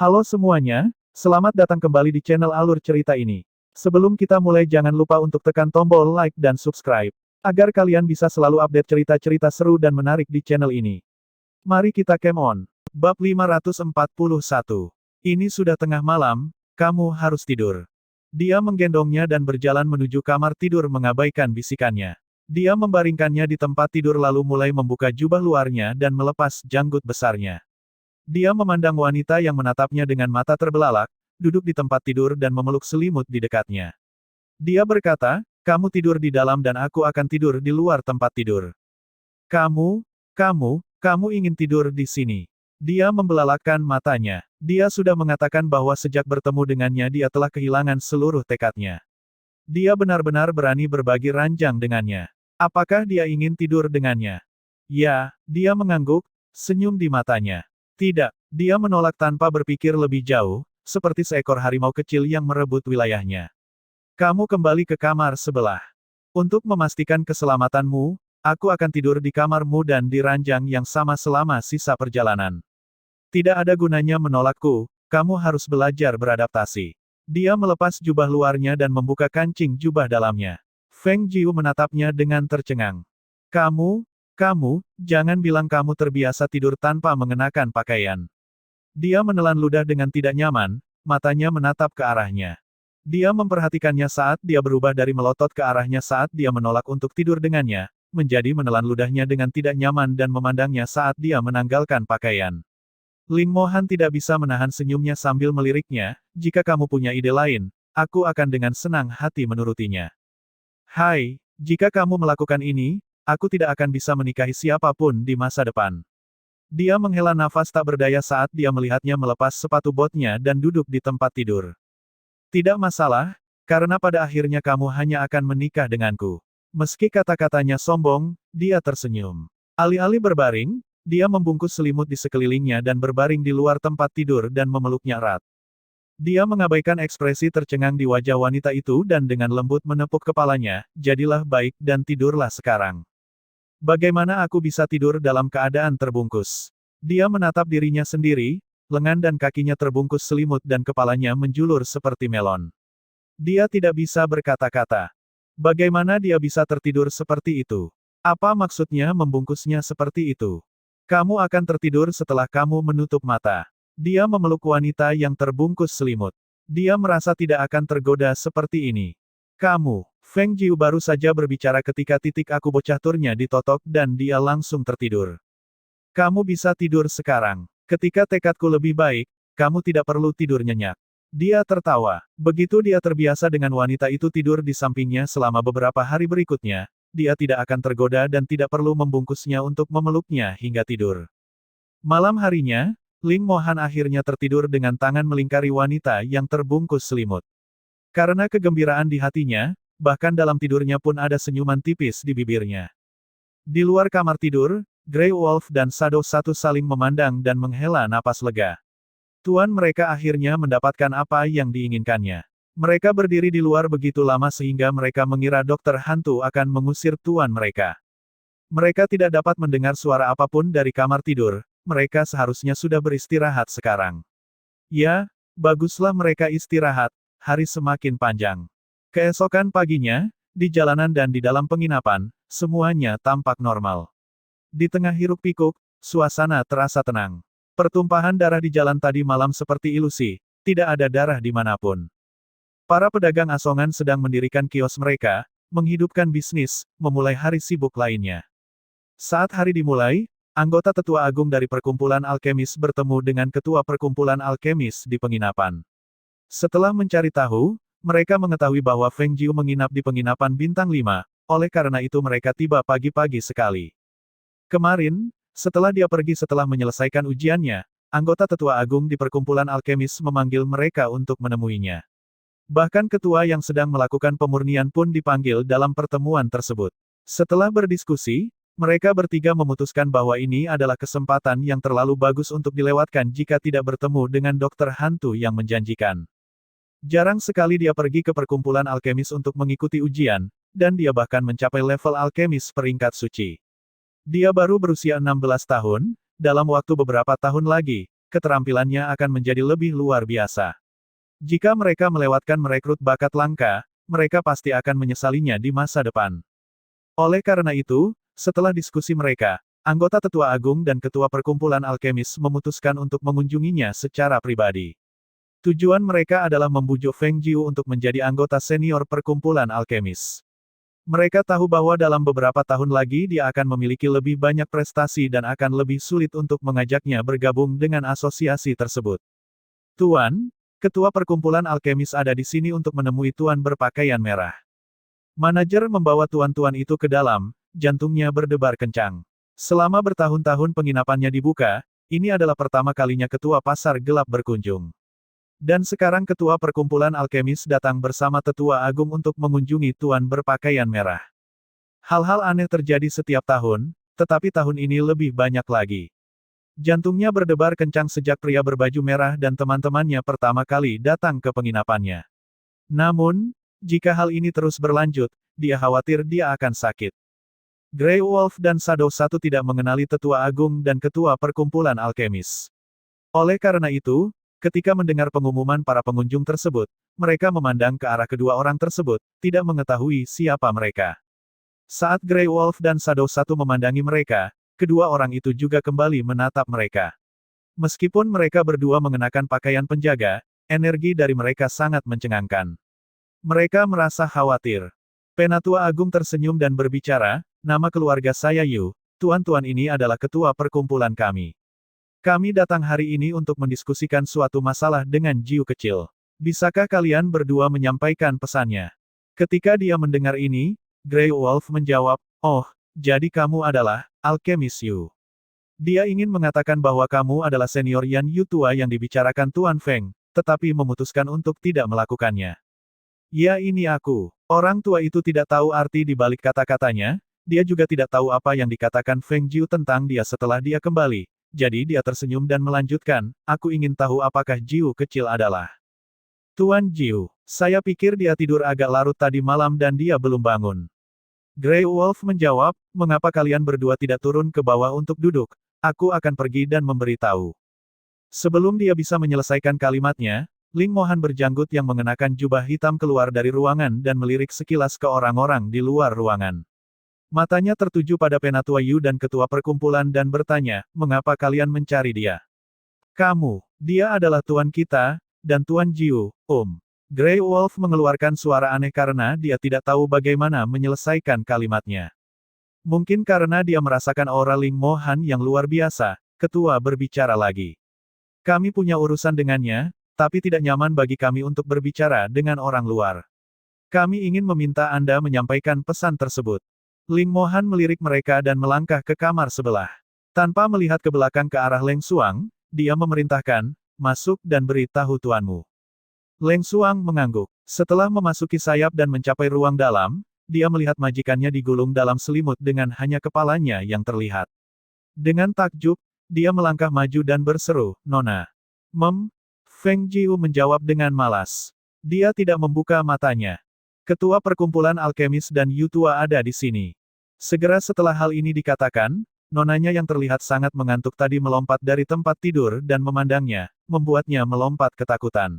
Halo semuanya, selamat datang kembali di channel alur cerita ini. Sebelum kita mulai jangan lupa untuk tekan tombol like dan subscribe, agar kalian bisa selalu update cerita-cerita seru dan menarik di channel ini. Mari kita game on. Bab 541. Ini sudah tengah malam, kamu harus tidur. Dia menggendongnya dan berjalan menuju kamar tidur mengabaikan bisikannya. Dia membaringkannya di tempat tidur lalu mulai membuka jubah luarnya dan melepas janggut besarnya. Dia memandang wanita yang menatapnya dengan mata terbelalak, duduk di tempat tidur dan memeluk selimut di dekatnya. Dia berkata, "Kamu tidur di dalam dan aku akan tidur di luar tempat tidur." Kamu ingin tidur di sini." Dia membelalakkan matanya. Dia sudah mengatakan bahwa sejak bertemu dengannya dia telah kehilangan seluruh tekadnya. Dia benar-benar berani berbagi ranjang dengannya. Apakah dia ingin tidur dengannya? Ya, dia mengangguk, senyum di matanya. Tidak, dia menolak tanpa berpikir lebih jauh, seperti seekor harimau kecil yang merebut wilayahnya. Kamu kembali ke kamar sebelah. Untuk memastikan keselamatanmu, aku akan tidur di kamarmu dan di ranjang yang sama selama sisa perjalanan. Tidak ada gunanya menolakku, kamu harus belajar beradaptasi. Dia melepas jubah luarnya dan membuka kancing jubah dalamnya. Feng Jiu menatapnya dengan tercengang. Jangan bilang kamu terbiasa tidur tanpa mengenakan pakaian. Dia menelan ludah dengan tidak nyaman, matanya menatap ke arahnya. Dia memperhatikannya saat dia berubah dari melotot ke arahnya saat dia menolak untuk tidur dengannya, menjadi menelan ludahnya dengan tidak nyaman dan memandangnya saat dia menanggalkan pakaian. Ling Mohan tidak bisa menahan senyumnya sambil meliriknya, "Jika kamu punya ide lain, aku akan dengan senang hati menurutinya." "Hai, jika kamu melakukan ini, aku tidak akan bisa menikahi siapapun di masa depan." Dia menghela nafas tak berdaya saat dia melihatnya melepas sepatu botnya dan duduk di tempat tidur. "Tidak masalah, karena pada akhirnya kamu hanya akan menikah denganku." Meski kata-katanya sombong, dia tersenyum. Alih-alih berbaring, dia membungkus selimut di sekelilingnya dan berbaring di luar tempat tidur dan memeluknya erat. Dia mengabaikan ekspresi tercengang di wajah wanita itu dan dengan lembut menepuk kepalanya, "Jadilah baik dan tidurlah sekarang." "Bagaimana aku bisa tidur dalam keadaan terbungkus?" Dia menatap dirinya sendiri, lengan dan kakinya terbungkus selimut dan kepalanya menjulur seperti melon. Dia tidak bisa berkata-kata. Bagaimana dia bisa tertidur seperti itu? Apa maksudnya membungkusnya seperti itu? "Kamu akan tertidur setelah kamu menutup mata." Dia memeluk wanita yang terbungkus selimut. Dia merasa tidak akan tergoda seperti ini. Feng Jiu baru saja berbicara ketika titik aku bocah turnya ditotok dan dia langsung tertidur. "Kamu bisa tidur sekarang. Ketika tekadku lebih baik, kamu tidak perlu tidur nyenyak." Dia tertawa. Begitu dia terbiasa dengan wanita itu tidur di sampingnya selama beberapa hari berikutnya, dia tidak akan tergoda dan tidak perlu membungkusnya untuk memeluknya hingga tidur. Malam harinya, Ling Mohan akhirnya tertidur dengan tangan melingkari wanita yang terbungkus selimut. Karena kegembiraan di hatinya, bahkan dalam tidurnya pun ada senyuman tipis di bibirnya. Di luar kamar tidur, Grey Wolf dan Shadow satu saling memandang dan menghela napas lega. Tuan mereka akhirnya mendapatkan apa yang diinginkannya. Mereka berdiri di luar begitu lama sehingga mereka mengira dokter hantu akan mengusir tuan mereka. Mereka tidak dapat mendengar suara apapun dari kamar tidur, mereka seharusnya sudah beristirahat sekarang. Ya, baguslah mereka istirahat, hari semakin panjang. Keesokan paginya, di jalanan dan di dalam penginapan, semuanya tampak normal. Di tengah hiruk-pikuk, suasana terasa tenang. Pertumpahan darah di jalan tadi malam seperti ilusi, tidak ada darah dimanapun. Para pedagang asongan sedang mendirikan kios mereka, menghidupkan bisnis, memulai hari sibuk lainnya. Saat hari dimulai, anggota tetua agung dari perkumpulan alkemis bertemu dengan ketua perkumpulan alkemis di penginapan. Setelah mencari tahu, mereka mengetahui bahwa Feng Jiu menginap di penginapan bintang 5, oleh karena itu mereka tiba pagi-pagi sekali. Kemarin, setelah dia pergi setelah menyelesaikan ujiannya, anggota tetua agung di perkumpulan alkemis memanggil mereka untuk menemuinya. Bahkan ketua yang sedang melakukan pemurnian pun dipanggil dalam pertemuan tersebut. Setelah berdiskusi, mereka bertiga memutuskan bahwa ini adalah kesempatan yang terlalu bagus untuk dilewatkan jika tidak bertemu dengan dokter hantu yang menjanjikan. Jarang sekali dia pergi ke perkumpulan alkemis untuk mengikuti ujian, dan dia bahkan mencapai level alkemis peringkat suci. Dia baru berusia 16 tahun, dalam waktu beberapa tahun lagi, keterampilannya akan menjadi lebih luar biasa. Jika mereka melewatkan merekrut bakat langka, mereka pasti akan menyesalinya di masa depan. Oleh karena itu, setelah diskusi mereka, anggota Tetua Agung dan Ketua Perkumpulan Alkemis memutuskan untuk mengunjunginya secara pribadi. Tujuan mereka adalah membujuk Feng Jiu untuk menjadi anggota senior Perkumpulan Alkemis. Mereka tahu bahwa dalam beberapa tahun lagi dia akan memiliki lebih banyak prestasi dan akan lebih sulit untuk mengajaknya bergabung dengan asosiasi tersebut. Tuan, Ketua Perkumpulan Alkemis ada di sini untuk menemui Tuan berpakaian merah. Manajer membawa tuan-tuan itu ke dalam, jantungnya berdebar kencang. Selama bertahun-tahun penginapannya dibuka, ini adalah pertama kalinya Ketua Pasar Gelap berkunjung. Dan sekarang Ketua Perkumpulan Alkemis datang bersama Tetua Agung untuk mengunjungi Tuan berpakaian merah. Hal-hal aneh terjadi setiap tahun, tetapi tahun ini lebih banyak lagi. Jantungnya berdebar kencang sejak pria berbaju merah dan teman-temannya pertama kali datang ke penginapannya. Namun, jika hal ini terus berlanjut, dia khawatir dia akan sakit. Grey Wolf dan Shadow 1 tidak mengenali Tetua Agung dan Ketua Perkumpulan Alkemis. Oleh karena itu, ketika mendengar pengumuman para pengunjung tersebut, mereka memandang ke arah kedua orang tersebut, tidak mengetahui siapa mereka. Saat Grey Wolf dan Shadow 1 memandangi mereka, kedua orang itu juga kembali menatap mereka. Meskipun mereka berdua mengenakan pakaian penjaga, energi dari mereka sangat mencengangkan. Mereka merasa khawatir. Penatua Agung tersenyum dan berbicara, "Nama keluarga saya Yu, tuan-tuan ini adalah ketua perkumpulan kami. Kami datang hari ini untuk mendiskusikan suatu masalah dengan Jiu kecil. Bisakah kalian berdua menyampaikan pesannya?" Ketika dia mendengar ini, Grey Wolf menjawab, "Oh, jadi kamu adalah Alkemis Yu." Dia ingin mengatakan bahwa kamu adalah senior Yan Yu tua yang dibicarakan Tuan Feng, tetapi memutuskan untuk tidak melakukannya. "Ya, ini aku." Orang tua itu tidak tahu arti di balik kata-katanya, dia juga tidak tahu apa yang dikatakan Feng Jiu tentang dia setelah dia kembali. Jadi dia tersenyum dan melanjutkan, "Aku ingin tahu apakah Jiu kecil adalah Tuan Jiu. Saya pikir dia tidur agak larut tadi malam dan dia belum bangun." Grey Wolf menjawab, "Mengapa kalian berdua tidak turun ke bawah untuk duduk? Aku akan pergi dan memberitahu." Sebelum dia bisa menyelesaikan kalimatnya, Ling Mohan berjanggut yang mengenakan jubah hitam keluar dari ruangan dan melirik sekilas ke orang-orang di luar ruangan. Matanya tertuju pada Penatua Yu dan Ketua Perkumpulan dan bertanya, "Mengapa kalian mencari dia?" "Kamu, dia adalah tuan kita, dan Tuan Jiu, Grey Wolf mengeluarkan suara aneh karena dia tidak tahu bagaimana menyelesaikan kalimatnya. Mungkin karena dia merasakan aura Ling Mohan yang luar biasa, ketua berbicara lagi. "Kami punya urusan dengannya, tapi tidak nyaman bagi kami untuk berbicara dengan orang luar. Kami ingin meminta Anda menyampaikan pesan tersebut." Ling Mohan melirik mereka dan melangkah ke kamar sebelah. Tanpa melihat ke belakang ke arah Leng Xuang, dia memerintahkan, "Masuk dan beritahu tuanmu." Leng Xuang mengangguk. Setelah memasuki sayap dan mencapai ruang dalam, dia melihat majikannya digulung dalam selimut dengan hanya kepalanya yang terlihat. Dengan takjub, dia melangkah maju dan berseru, "Nona." Feng Jiu menjawab dengan malas. Dia tidak membuka matanya. Ketua Perkumpulan Alkemis dan Yu tua ada di sini. Segera setelah hal ini dikatakan, nonanya yang terlihat sangat mengantuk tadi melompat dari tempat tidur dan memandangnya, membuatnya melompat ketakutan.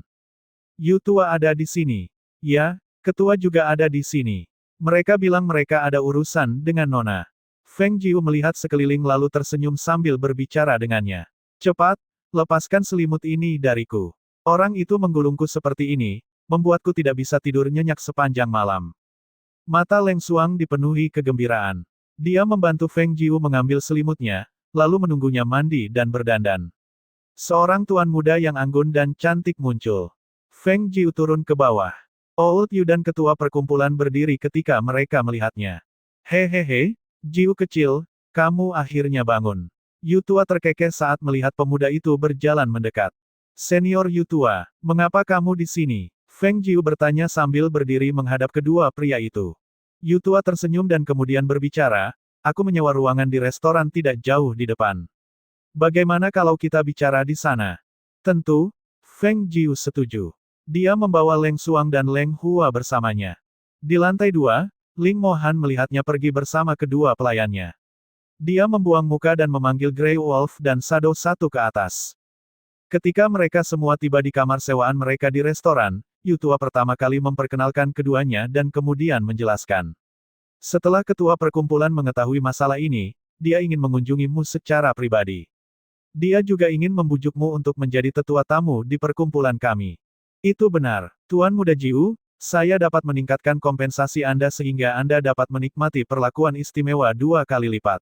"Yu tua ada di sini." "Ya, ketua juga ada di sini. Mereka bilang mereka ada urusan dengan nona." Feng Jiu melihat sekeliling lalu tersenyum sambil berbicara dengannya. "Cepat, lepaskan selimut ini dariku. Orang itu menggulungku seperti ini, membuatku tidak bisa tidur nyenyak sepanjang malam." Mata Leng Xuang dipenuhi kegembiraan. Dia membantu Feng Jiu mengambil selimutnya, lalu menunggunya mandi dan berdandan. Seorang tuan muda yang anggun dan cantik muncul. Feng Jiu turun ke bawah. Old Yu dan ketua perkumpulan berdiri ketika mereka melihatnya. "Hehehe, Jiu kecil, kamu akhirnya bangun." Yu tua terkekeh saat melihat pemuda itu berjalan mendekat. "Senior Yu tua, mengapa kamu di sini?" Feng Jiu bertanya sambil berdiri menghadap kedua pria itu. Yu tua tersenyum dan kemudian berbicara, "Aku menyewa ruangan di restoran tidak jauh di depan. Bagaimana kalau kita bicara di sana?" "Tentu." Feng Jiu setuju. Dia membawa Leng Xuang dan Leng Hua bersamanya. Di lantai 2, Ling Mohan melihatnya pergi bersama kedua pelayannya. Dia membuang muka dan memanggil Grey Wolf dan Shadow 1 ke atas. Ketika mereka semua tiba di kamar sewaan mereka di restoran, Yutua pertama kali memperkenalkan keduanya dan kemudian menjelaskan. Setelah ketua perkumpulan mengetahui masalah ini, dia ingin mengunjungimu secara pribadi. Dia juga ingin membujukmu untuk menjadi tetua tamu di perkumpulan kami. Itu benar, Tuan Muda Jiu, saya dapat meningkatkan kompensasi Anda sehingga Anda dapat menikmati perlakuan istimewa 2 kali lipat.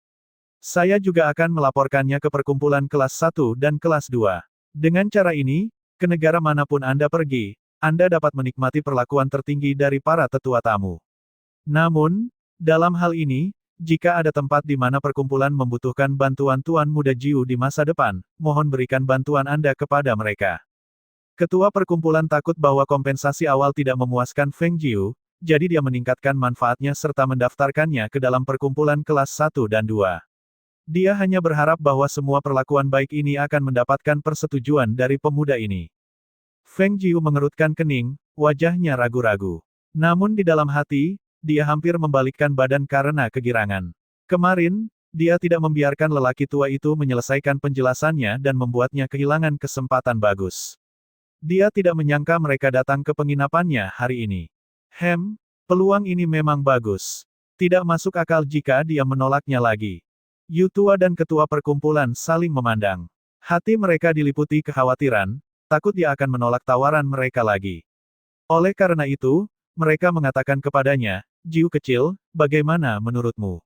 Saya juga akan melaporkannya ke perkumpulan kelas 1 dan kelas 2. Dengan cara ini, ke negara manapun Anda pergi, Anda dapat menikmati perlakuan tertinggi dari para tetua tamu. Namun, dalam hal ini, jika ada tempat di mana perkumpulan membutuhkan bantuan Tuan Muda Jiu di masa depan, mohon berikan bantuan Anda kepada mereka. Ketua perkumpulan takut bahwa kompensasi awal tidak memuaskan Feng Jiu, jadi dia meningkatkan manfaatnya serta mendaftarkannya ke dalam perkumpulan kelas 1 dan 2. Dia hanya berharap bahwa semua perlakuan baik ini akan mendapatkan persetujuan dari pemuda ini. Feng Jiu mengerutkan kening, wajahnya ragu-ragu. Namun di dalam hati, dia hampir membalikkan badan karena kegirangan. Kemarin, dia tidak membiarkan lelaki tua itu menyelesaikan penjelasannya dan membuatnya kehilangan kesempatan bagus. Dia tidak menyangka mereka datang ke penginapannya hari ini. Peluang ini memang bagus. Tidak masuk akal jika dia menolaknya lagi. Yutua dan ketua perkumpulan saling memandang. Hati mereka diliputi kekhawatiran, takut dia akan menolak tawaran mereka lagi. Oleh karena itu, mereka mengatakan kepadanya, Jiu kecil, bagaimana menurutmu?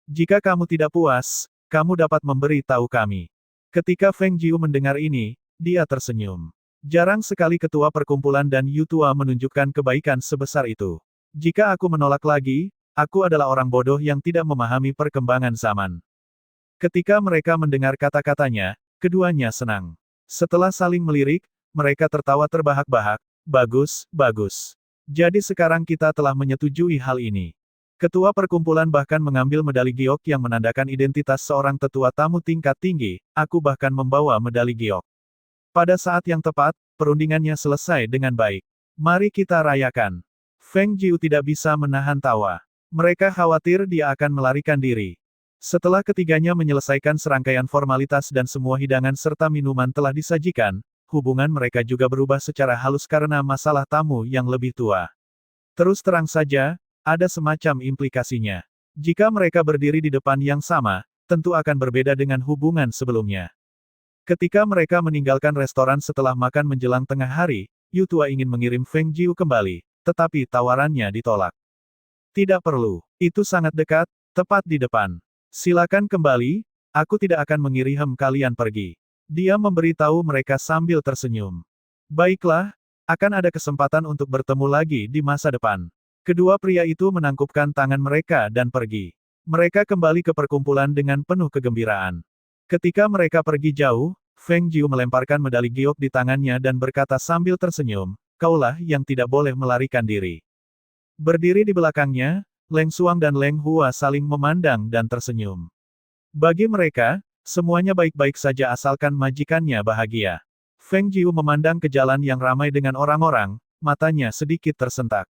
Jika kamu tidak puas, kamu dapat memberi tahu kami. Ketika Feng Jiu mendengar ini, dia tersenyum. Jarang sekali ketua perkumpulan dan Yutua menunjukkan kebaikan sebesar itu. Jika aku menolak lagi, aku adalah orang bodoh yang tidak memahami perkembangan zaman. Ketika mereka mendengar kata-katanya, keduanya senang. Setelah saling melirik, mereka tertawa terbahak-bahak, bagus, bagus. Jadi sekarang kita telah menyetujui hal ini. Ketua perkumpulan bahkan mengambil medali giok yang menandakan identitas seorang tetua tamu tingkat tinggi, aku bahkan membawa medali giok. Pada saat yang tepat, perundingannya selesai dengan baik. Mari kita rayakan. Feng Jiu tidak bisa menahan tawa. Mereka khawatir dia akan melarikan diri. Setelah ketiganya menyelesaikan serangkaian formalitas dan semua hidangan serta minuman telah disajikan, hubungan mereka juga berubah secara halus karena masalah tamu yang lebih tua. Terus terang saja, ada semacam implikasinya. Jika mereka berdiri di depan yang sama, tentu akan berbeda dengan hubungan sebelumnya. Ketika mereka meninggalkan restoran setelah makan menjelang tengah hari, Yutua ingin mengirim Feng Jiu kembali, tetapi tawarannya ditolak. Tidak perlu, itu sangat dekat, tepat di depan. Silakan kembali, aku tidak akan mengirim kalian pergi. Dia memberitahu mereka sambil tersenyum. Baiklah, akan ada kesempatan untuk bertemu lagi di masa depan. Kedua pria itu menangkupkan tangan mereka dan pergi. Mereka kembali ke perkumpulan dengan penuh kegembiraan. Ketika mereka pergi jauh, Feng Jiu melemparkan medali giok di tangannya dan berkata sambil tersenyum, kaulah yang tidak boleh melarikan diri. Berdiri di belakangnya, Leng Xuang dan Leng Hua saling memandang dan tersenyum. Bagi mereka, semuanya baik-baik saja asalkan majikannya bahagia. Feng Jiu memandang ke jalan yang ramai dengan orang-orang, matanya sedikit tersentak.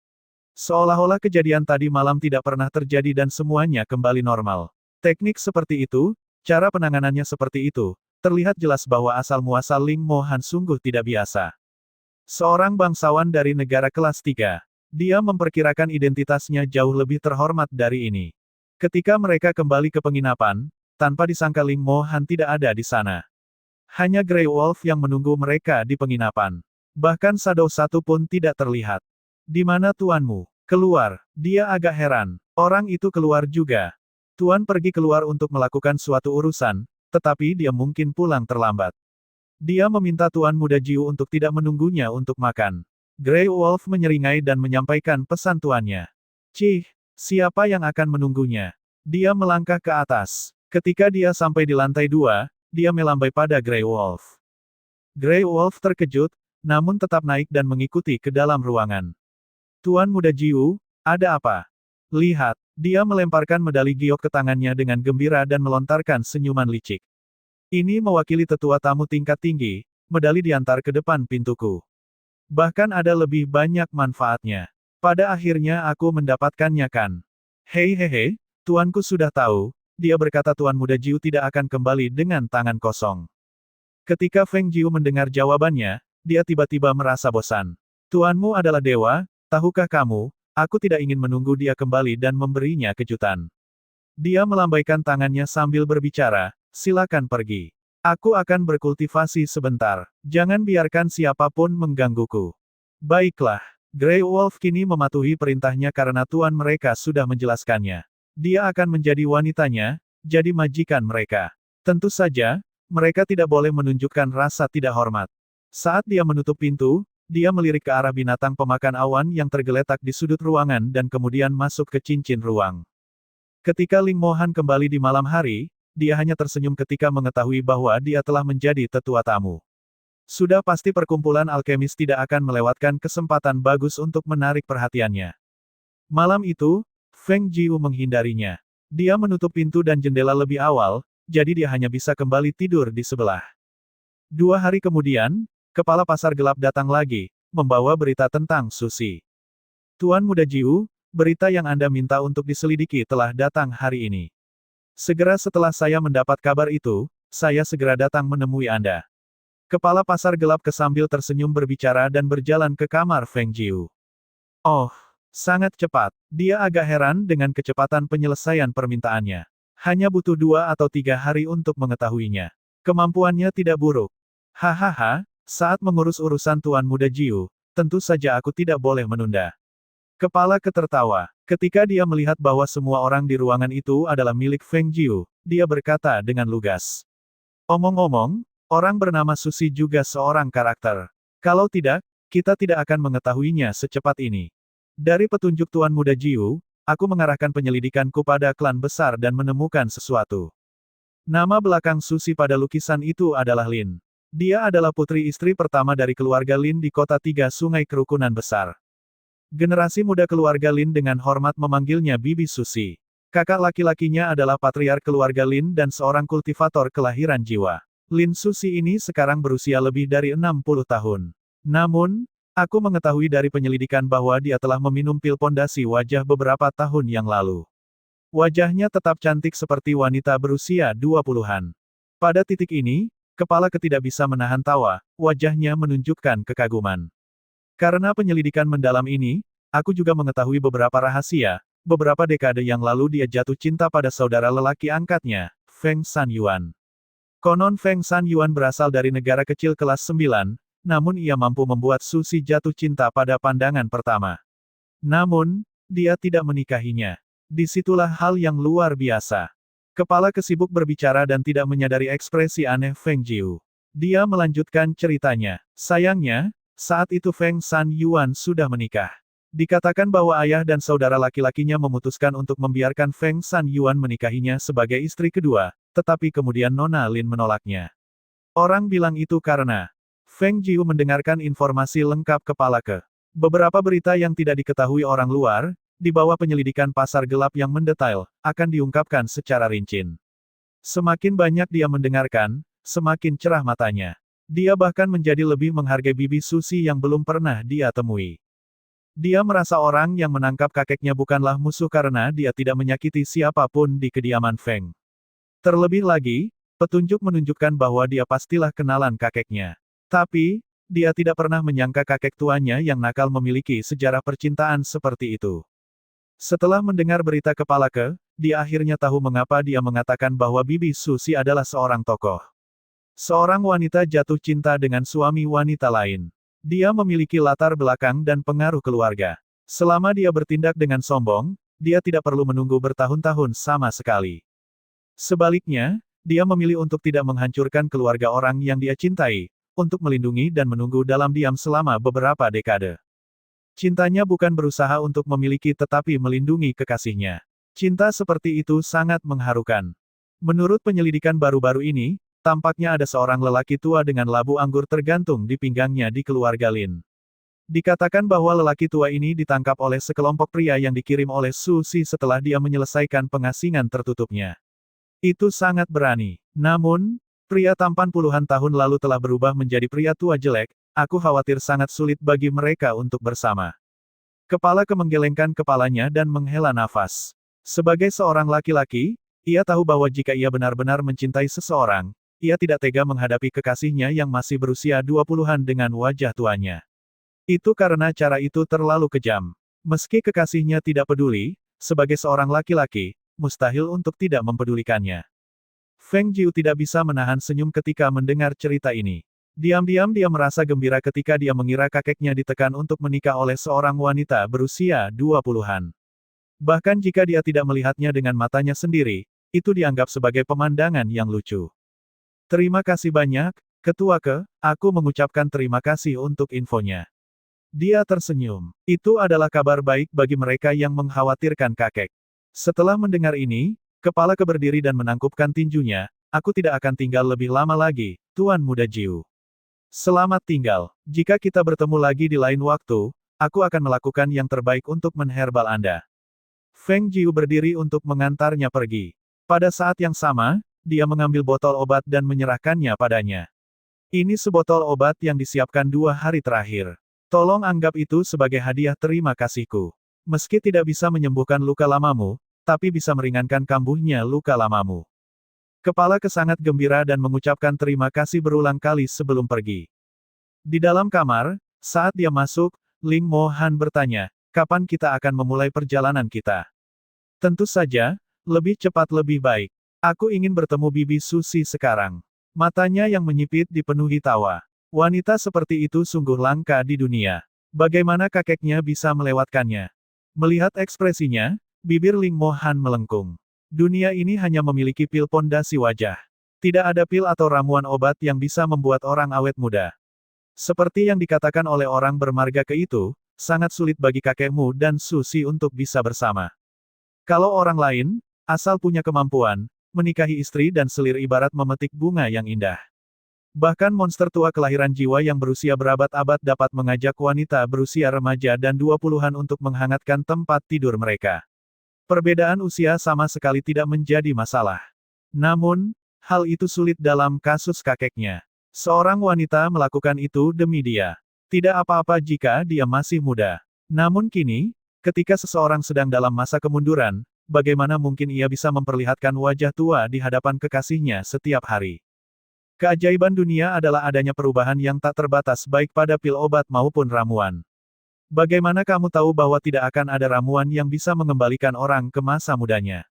Seolah-olah kejadian tadi malam tidak pernah terjadi dan semuanya kembali normal. Teknik seperti itu, cara penanganannya seperti itu, terlihat jelas bahwa asal-muasal Ling Mo Han sungguh tidak biasa. Seorang bangsawan dari negara kelas 3. Dia memperkirakan identitasnya jauh lebih terhormat dari ini. Ketika mereka kembali ke penginapan, tanpa disangka Ling Mo Han tidak ada di sana. Hanya Grey Wolf yang menunggu mereka di penginapan. Bahkan Shadow satu pun tidak terlihat. Di mana tuanmu? Keluar. Dia agak heran. Orang itu keluar juga. Tuan pergi keluar untuk melakukan suatu urusan, tetapi dia mungkin pulang terlambat. Dia meminta Tuan Muda Jiu untuk tidak menunggunya untuk makan. Grey Wolf menyeringai dan menyampaikan pesan tuannya. Cih, siapa yang akan menunggunya? Dia melangkah ke atas. Ketika dia sampai di lantai 2, dia melambai pada Grey Wolf. Grey Wolf terkejut, namun tetap naik dan mengikuti ke dalam ruangan. Tuan Muda Jiu, ada apa? Lihat, dia melemparkan medali giok ke tangannya dengan gembira dan melontarkan senyuman licik. Ini mewakili tetua tamu tingkat tinggi, medali diantar ke depan pintuku. Bahkan ada lebih banyak manfaatnya. Pada akhirnya aku mendapatkannya kan. Hehehe, tuanku sudah tahu, dia berkata Tuan Muda Jiu tidak akan kembali dengan tangan kosong. Ketika Feng Jiu mendengar jawabannya, dia tiba-tiba merasa bosan. Tuanmu adalah dewa, tahukah kamu, aku tidak ingin menunggu dia kembali dan memberinya kejutan. Dia melambaikan tangannya sambil berbicara, silakan pergi. Aku akan berkultivasi sebentar, jangan biarkan siapapun menggangguku. Baiklah, Grey Wolf kini mematuhi perintahnya karena tuan mereka sudah menjelaskannya. Dia akan menjadi wanitanya, jadi majikan mereka. Tentu saja, mereka tidak boleh menunjukkan rasa tidak hormat. Saat dia menutup pintu, dia melirik ke arah binatang pemakan awan yang tergeletak di sudut ruangan dan kemudian masuk ke cincin ruang. Ketika Ling Mohan kembali di malam hari, dia hanya tersenyum ketika mengetahui bahwa dia telah menjadi tetua tamu. Sudah pasti perkumpulan alkemis tidak akan melewatkan kesempatan bagus untuk menarik perhatiannya. Malam itu, Feng Jiu menghindarinya. Dia menutup pintu dan jendela lebih awal, jadi dia hanya bisa kembali tidur di sebelah. 2 hari kemudian, kepala pasar gelap datang lagi, membawa berita tentang Susi. Tuan Muda Jiu, berita yang Anda minta untuk diselidiki telah datang hari ini. Segera setelah saya mendapat kabar itu, saya segera datang menemui Anda. Kepala pasar gelap sambil tersenyum berbicara dan berjalan ke kamar Feng Jiu. Oh, sangat cepat. Dia agak heran dengan kecepatan penyelesaian permintaannya. Hanya butuh 2 atau 3 hari untuk mengetahuinya. Kemampuannya tidak buruk. Hahaha, saat mengurus urusan Tuan Muda Jiu, tentu saja aku tidak boleh menunda. Kepala tertawa. Ketika dia melihat bahwa semua orang di ruangan itu adalah milik Feng Jiu, dia berkata dengan lugas. Omong-omong, orang bernama Susi juga seorang karakter. Kalau tidak, kita tidak akan mengetahuinya secepat ini. Dari petunjuk Tuan Muda Jiu, aku mengarahkan penyelidikanku pada klan besar dan menemukan sesuatu. Nama belakang Susi pada lukisan itu adalah Lin. Dia adalah putri istri pertama dari keluarga Lin di kota Tiga Sungai Kerukunan Besar. Generasi muda keluarga Lin dengan hormat memanggilnya Bibi Susi. Kakak laki-lakinya adalah patriark keluarga Lin dan seorang kultivator kelahiran jiwa. Lin Susi ini sekarang berusia lebih dari 60 tahun. Namun, aku mengetahui dari penyelidikan bahwa dia telah meminum pil pondasi wajah beberapa tahun yang lalu. Wajahnya tetap cantik seperti wanita berusia 20-an. Pada titik ini, kepala tidak bisa menahan tawa, wajahnya menunjukkan kekaguman. Karena penyelidikan mendalam ini, aku juga mengetahui beberapa rahasia. Beberapa dekade yang lalu dia jatuh cinta pada saudara lelaki angkatnya, Feng San Yuan. Konon Feng San Yuan berasal dari negara kecil kelas 9, namun ia mampu membuat Susi jatuh cinta pada pandangan pertama. Namun, dia tidak menikahinya. Disitulah hal yang luar biasa. Kepala sibuk berbicara dan tidak menyadari ekspresi aneh Feng Jiu. Dia melanjutkan ceritanya. Sayangnya, saat itu Feng San Yuan sudah menikah. Dikatakan bahwa ayah dan saudara laki-lakinya memutuskan untuk membiarkan Feng San Yuan menikahinya sebagai istri kedua, tetapi kemudian Nona Lin menolaknya. Orang bilang itu karena Feng Jiu mendengarkan informasi lengkap kepala beberapa berita yang tidak diketahui orang luar, di bawah penyelidikan pasar gelap yang mendetail, akan diungkapkan secara rinci. Semakin banyak dia mendengarkan, semakin cerah matanya. Dia bahkan menjadi lebih menghargai Bibi Susi yang belum pernah dia temui. Dia merasa orang yang menangkap kakeknya bukanlah musuh karena dia tidak menyakiti siapapun di kediaman Feng. Terlebih lagi, petunjuk menunjukkan bahwa dia pastilah kenalan kakeknya. Tapi, dia tidak pernah menyangka kakek tuanya yang nakal memiliki sejarah percintaan seperti itu. Setelah mendengar berita kepala dia akhirnya tahu mengapa dia mengatakan bahwa Bibi Susi adalah seorang tokoh. Seorang wanita jatuh cinta dengan suami wanita lain. Dia memiliki latar belakang dan pengaruh keluarga. Selama dia bertindak dengan sombong, dia tidak perlu menunggu bertahun-tahun sama sekali. Sebaliknya, dia memilih untuk tidak menghancurkan keluarga orang yang dia cintai, untuk melindungi dan menunggu dalam diam selama beberapa dekade. Cintanya bukan berusaha untuk memiliki tetapi melindungi kekasihnya. Cinta seperti itu sangat mengharukan. Menurut penyelidikan baru-baru ini, tampaknya ada seorang lelaki tua dengan labu anggur tergantung di pinggangnya di keluarga Lin. Dikatakan bahwa lelaki tua ini ditangkap oleh sekelompok pria yang dikirim oleh Susi setelah dia menyelesaikan pengasingan tertutupnya. Itu sangat berani. Namun, pria tampan puluhan tahun lalu telah berubah menjadi pria tua jelek, aku khawatir sangat sulit bagi mereka untuk bersama. Kepala menggelengkan kepalanya dan menghela nafas. Sebagai seorang laki-laki, ia tahu bahwa jika ia benar-benar mencintai seseorang, ia tidak tega menghadapi kekasihnya yang masih berusia 20-an dengan wajah tuanya. Itu karena cara itu terlalu kejam. Meski kekasihnya tidak peduli, sebagai seorang laki-laki, mustahil untuk tidak mempedulikannya. Feng Jiu tidak bisa menahan senyum ketika mendengar cerita ini. Diam-diam dia merasa gembira ketika dia mengira kakeknya ditekan untuk menikah oleh seorang wanita berusia 20-an. Bahkan jika dia tidak melihatnya dengan matanya sendiri, itu dianggap sebagai pemandangan yang lucu. Terima kasih banyak, Ketua Ke, aku mengucapkan terima kasih untuk infonya. Dia tersenyum. Itu adalah kabar baik bagi mereka yang mengkhawatirkan kakek. Setelah mendengar ini, kepala Ke berdiri dan menangkupkan tinjunya, aku tidak akan tinggal lebih lama lagi, Tuan Muda Jiu. Selamat tinggal. Jika kita bertemu lagi di lain waktu, aku akan melakukan yang terbaik untuk menherbal Anda. Feng Jiu berdiri untuk mengantarnya pergi. Pada saat yang sama, dia mengambil botol obat dan menyerahkannya padanya. Ini sebotol obat yang disiapkan 2 hari terakhir. Tolong anggap itu sebagai hadiah terima kasihku. Meski tidak bisa menyembuhkan luka lamamu, tapi bisa meringankan kambuhnya luka lamamu. Kepala Ke sangat gembira dan mengucapkan terima kasih berulang kali sebelum pergi. Di dalam kamar, saat dia masuk, Ling Mo Han bertanya, kapan kita akan memulai perjalanan kita? Tentu saja, lebih cepat lebih baik. Aku ingin bertemu Bibi Susi sekarang. Matanya yang menyipit dipenuhi tawa. Wanita seperti itu sungguh langka di dunia. Bagaimana kakeknya bisa melewatkannya? Melihat ekspresinya, bibir Ling Mo Han melengkung. Dunia ini hanya memiliki pil pondasi wajah. Tidak ada pil atau ramuan obat yang bisa membuat orang awet muda. Seperti yang dikatakan oleh orang bermarga Ke itu, sangat sulit bagi kakekmu dan Susi untuk bisa bersama. Kalau orang lain, asal punya kemampuan, menikahi istri dan selir ibarat memetik bunga yang indah. Bahkan monster tua kelahiran jiwa yang berusia berabad-abad dapat mengajak wanita berusia remaja dan 20-an untuk menghangatkan tempat tidur mereka. Perbedaan usia sama sekali tidak menjadi masalah. Namun, hal itu sulit dalam kasus kakeknya. Seorang wanita melakukan itu demi dia. Tidak apa-apa jika dia masih muda. Namun kini, ketika seseorang sedang dalam masa kemunduran, bagaimana mungkin ia bisa memperlihatkan wajah tua di hadapan kekasihnya setiap hari? Keajaiban dunia adalah adanya perubahan yang tak terbatas baik pada pil obat maupun ramuan. Bagaimana kamu tahu bahwa tidak akan ada ramuan yang bisa mengembalikan orang ke masa mudanya?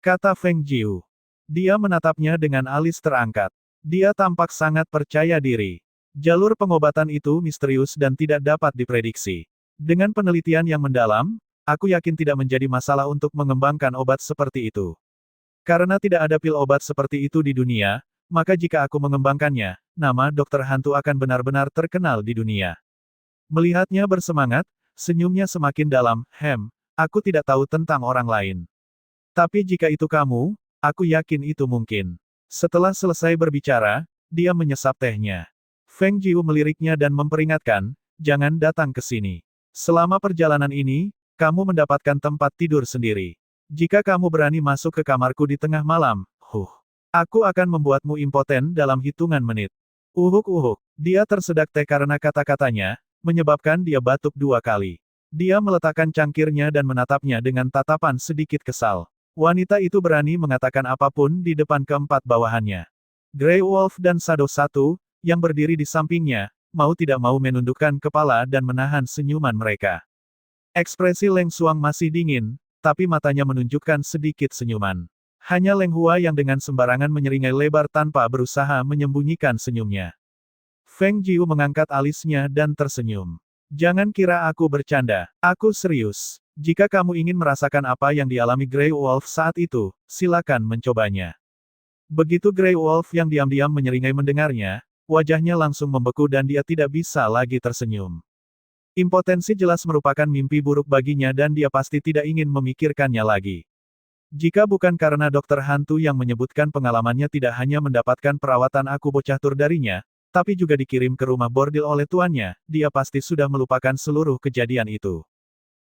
Kata Feng Jiu. Dia menatapnya dengan alis terangkat. Dia tampak sangat percaya diri. Jalur pengobatan itu misterius dan tidak dapat diprediksi. Dengan penelitian yang mendalam, aku yakin tidak menjadi masalah untuk mengembangkan obat seperti itu. Karena tidak ada pil obat seperti itu di dunia, maka jika aku mengembangkannya, nama dokter hantu akan benar-benar terkenal di dunia. Melihatnya bersemangat, senyumnya semakin dalam, aku tidak tahu tentang orang lain. Tapi jika itu kamu, aku yakin itu mungkin. Setelah selesai berbicara, dia menyesap tehnya. Feng Jiu meliriknya dan memperingatkan, jangan datang ke sini. Selama perjalanan ini, kamu mendapatkan tempat tidur sendiri. Jika kamu berani masuk ke kamarku di tengah malam, aku akan membuatmu impoten dalam hitungan menit. Uhuk-uhuk. Dia tersedak teh karena kata-katanya, menyebabkan dia batuk 2 kali. Dia meletakkan cangkirnya dan menatapnya dengan tatapan sedikit kesal. Wanita itu berani mengatakan apapun di depan keempat bawahannya. Grey Wolf dan Shadow 1, yang berdiri di sampingnya, mau tidak mau menundukkan kepala dan menahan senyuman mereka. Ekspresi Leng Xuang masih dingin, tapi matanya menunjukkan sedikit senyuman. Hanya Leng Hua yang dengan sembarangan menyeringai lebar tanpa berusaha menyembunyikan senyumnya. Feng Jiu mengangkat alisnya dan tersenyum. Jangan kira aku bercanda, aku serius. Jika kamu ingin merasakan apa yang dialami Grey Wolf saat itu, silakan mencobanya. Begitu Grey Wolf yang diam-diam menyeringai mendengarnya, wajahnya langsung membeku dan dia tidak bisa lagi tersenyum. Impotensi jelas merupakan mimpi buruk baginya dan dia pasti tidak ingin memikirkannya lagi. Jika bukan karena dokter hantu yang menyebutkan pengalamannya tidak hanya mendapatkan perawatan aku bocah tur darinya, tapi juga dikirim ke rumah bordil oleh tuannya, dia pasti sudah melupakan seluruh kejadian itu.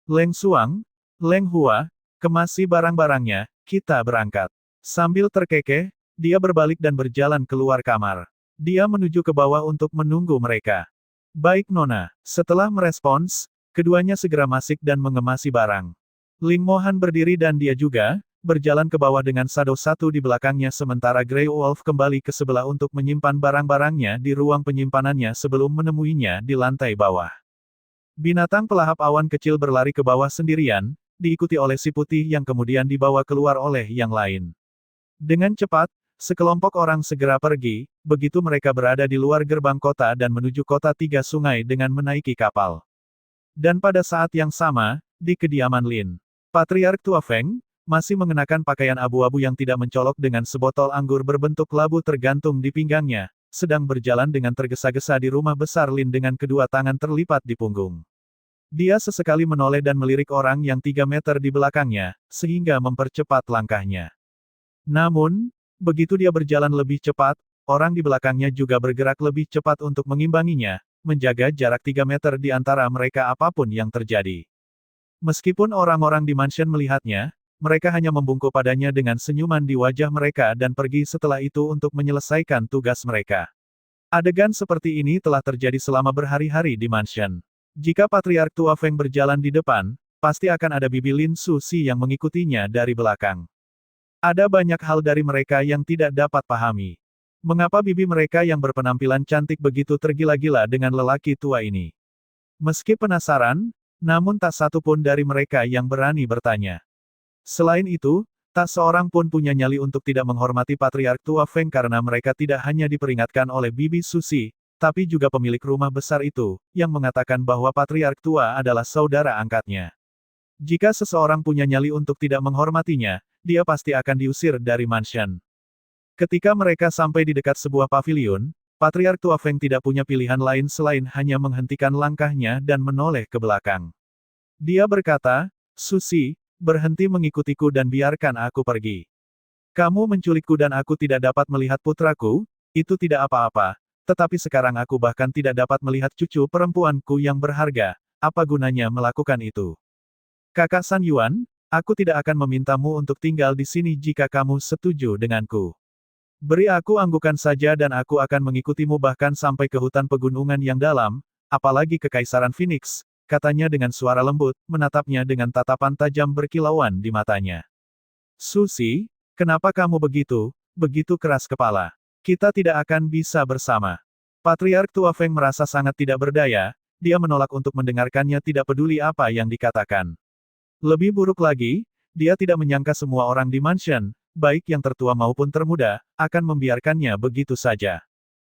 Leng Xuang, Leng Hua, kemasi barang-barangnya, kita berangkat. Sambil terkekeh, dia berbalik dan berjalan keluar kamar. Dia menuju ke bawah untuk menunggu mereka. Baik Nona, setelah merespons, keduanya segera masuk dan mengemasi barang. Ling Mo Han berdiri dan dia juga, berjalan ke bawah dengan Shadow 1 di belakangnya sementara Grey Wolf kembali ke sebelah untuk menyimpan barang-barangnya di ruang penyimpanannya sebelum menemuinya di lantai bawah. Binatang pelahap awan kecil berlari ke bawah sendirian, diikuti oleh si putih yang kemudian dibawa keluar oleh yang lain. Dengan cepat, sekelompok orang segera pergi, begitu mereka berada di luar gerbang kota dan menuju kota Tiga Sungai dengan menaiki kapal. Dan pada saat yang sama, di kediaman Lin, Patriark Tua Feng, masih mengenakan pakaian abu-abu yang tidak mencolok dengan sebotol anggur berbentuk labu tergantung di pinggangnya, sedang berjalan dengan tergesa-gesa di rumah besar Lin dengan kedua tangan terlipat di punggung. Dia sesekali menoleh dan melirik orang yang 3 meter di belakangnya, sehingga mempercepat langkahnya. Namun, begitu dia berjalan lebih cepat, orang di belakangnya juga bergerak lebih cepat untuk mengimbanginya, menjaga jarak 3 meter di antara mereka apapun yang terjadi. Meskipun orang-orang di mansion melihatnya, mereka hanya membungkuk padanya dengan senyuman di wajah mereka dan pergi setelah itu untuk menyelesaikan tugas mereka. Adegan seperti ini telah terjadi selama berhari-hari di mansion. Jika Patriark Tua Feng berjalan di depan, pasti akan ada bibi Lin Susi yang mengikutinya dari belakang. Ada banyak hal dari mereka yang tidak dapat pahami. Mengapa bibi mereka yang berpenampilan cantik begitu tergila-gila dengan lelaki tua ini? Meski penasaran, namun tak satu pun dari mereka yang berani bertanya. Selain itu, tak seorang pun punya nyali untuk tidak menghormati Patriark Tua Feng karena mereka tidak hanya diperingatkan oleh bibi Susi, tapi juga pemilik rumah besar itu, yang mengatakan bahwa Patriark Tua adalah saudara angkatnya. Jika seseorang punya nyali untuk tidak menghormatinya, dia pasti akan diusir dari mansion. Ketika mereka sampai di dekat sebuah paviliun, Patriark Tua Feng tidak punya pilihan lain selain hanya menghentikan langkahnya dan menoleh ke belakang. Dia berkata, "Susi, berhenti mengikutiku dan biarkan aku pergi. Kamu menculikku dan aku tidak dapat melihat putraku, itu tidak apa-apa, tetapi sekarang aku bahkan tidak dapat melihat cucu perempuanku yang berharga, apa gunanya melakukan itu? Kakak San Yuan, aku tidak akan memintamu untuk tinggal di sini jika kamu setuju denganku. Beri aku anggukan saja dan aku akan mengikutimu bahkan sampai ke hutan pegunungan yang dalam, apalagi ke Kaisaran Phoenix," katanya dengan suara lembut, menatapnya dengan tatapan tajam berkilauan di matanya. "Susi, kenapa kamu begitu keras kepala? Kita tidak akan bisa bersama." Patriark Tua Feng merasa sangat tidak berdaya, dia menolak untuk mendengarkannya tidak peduli apa yang dikatakan. Lebih buruk lagi, dia tidak menyangka semua orang di mansion, baik yang tertua maupun termuda, akan membiarkannya begitu saja.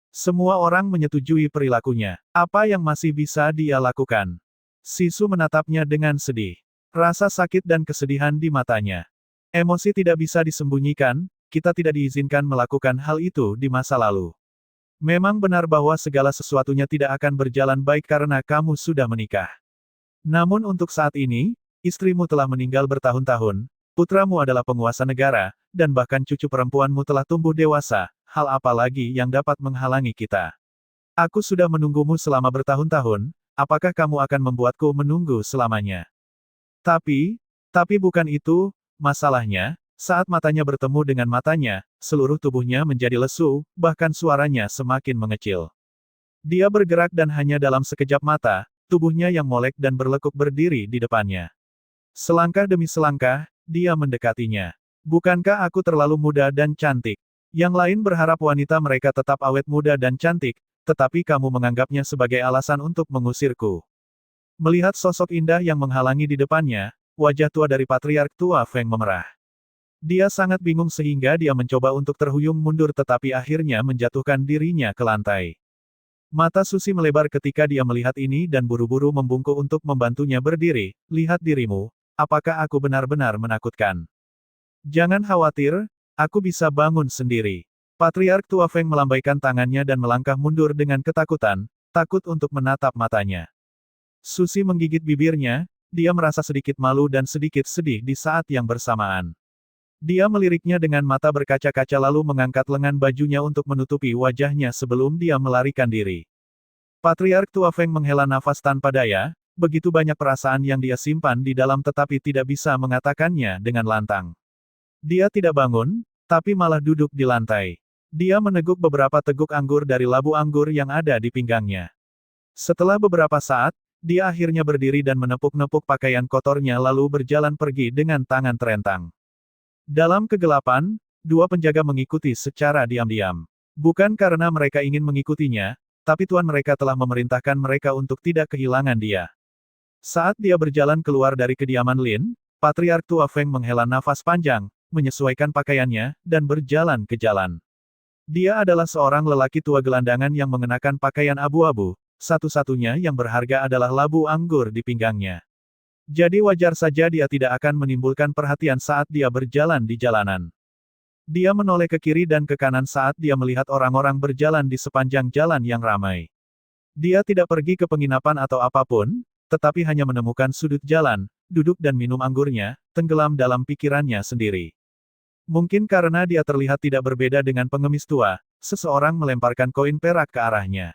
Semua orang menyetujui perilakunya. Apa yang masih bisa dia lakukan? Sisu menatapnya dengan sedih. Rasa sakit dan kesedihan di matanya. Emosi tidak bisa disembunyikan, kita tidak diizinkan melakukan hal itu di masa lalu. Memang benar bahwa segala sesuatunya tidak akan berjalan baik karena kamu sudah menikah. Namun untuk saat ini, istrimu telah meninggal bertahun-tahun, putramu adalah penguasa negara, dan bahkan cucu perempuanmu telah tumbuh dewasa, hal apa lagi yang dapat menghalangi kita? Aku sudah menunggumu selama bertahun-tahun, apakah kamu akan membuatku menunggu selamanya? Tapi bukan itu, masalahnya, saat matanya bertemu dengan matanya, seluruh tubuhnya menjadi lesu, bahkan suaranya semakin mengecil. Dia bergerak dan hanya dalam sekejap mata, tubuhnya yang molek dan berlekuk berdiri di depannya. Selangkah demi selangkah, dia mendekatinya. "Bukankah aku terlalu muda dan cantik? Yang lain berharap wanita mereka tetap awet muda dan cantik, tetapi kamu menganggapnya sebagai alasan untuk mengusirku." Melihat sosok indah yang menghalangi di depannya, wajah tua dari Patriark Tua Feng memerah. Dia sangat bingung sehingga dia mencoba untuk terhuyung mundur tetapi akhirnya menjatuhkan dirinya ke lantai. Mata Susi melebar ketika dia melihat ini dan buru-buru membungkuk untuk membantunya berdiri. "Lihat dirimu. Apakah aku benar-benar menakutkan? Jangan khawatir, aku bisa bangun sendiri." Patriark Tua Feng melambaikan tangannya dan melangkah mundur dengan ketakutan, takut untuk menatap matanya. Susi menggigit bibirnya, dia merasa sedikit malu dan sedikit sedih di saat yang bersamaan. Dia meliriknya dengan mata berkaca-kaca lalu mengangkat lengan bajunya untuk menutupi wajahnya sebelum dia melarikan diri. Patriark Tua Feng menghela nafas tanpa daya, begitu banyak perasaan yang dia simpan di dalam tetapi tidak bisa mengatakannya dengan lantang. Dia tidak bangun, tapi malah duduk di lantai. Dia meneguk beberapa teguk anggur dari labu anggur yang ada di pinggangnya. Setelah beberapa saat, dia akhirnya berdiri dan menepuk-nepuk pakaian kotornya lalu berjalan pergi dengan tangan terentang. Dalam kegelapan, dua penjaga mengikuti secara diam-diam. Bukan karena mereka ingin mengikutinya, tapi tuan mereka telah memerintahkan mereka untuk tidak kehilangan dia. Saat dia berjalan keluar dari kediaman Lin, Patriark Tua Feng menghela nafas panjang, menyesuaikan pakaiannya, dan berjalan ke jalan. Dia adalah seorang lelaki tua gelandangan yang mengenakan pakaian abu-abu, satu-satunya yang berharga adalah labu anggur di pinggangnya. Jadi wajar saja dia tidak akan menimbulkan perhatian saat dia berjalan di jalanan. Dia menoleh ke kiri dan ke kanan saat dia melihat orang-orang berjalan di sepanjang jalan yang ramai. Dia tidak pergi ke penginapan atau apapun, tetapi hanya menemukan sudut jalan, duduk dan minum anggurnya, tenggelam dalam pikirannya sendiri. Mungkin karena dia terlihat tidak berbeda dengan pengemis tua, seseorang melemparkan koin perak ke arahnya.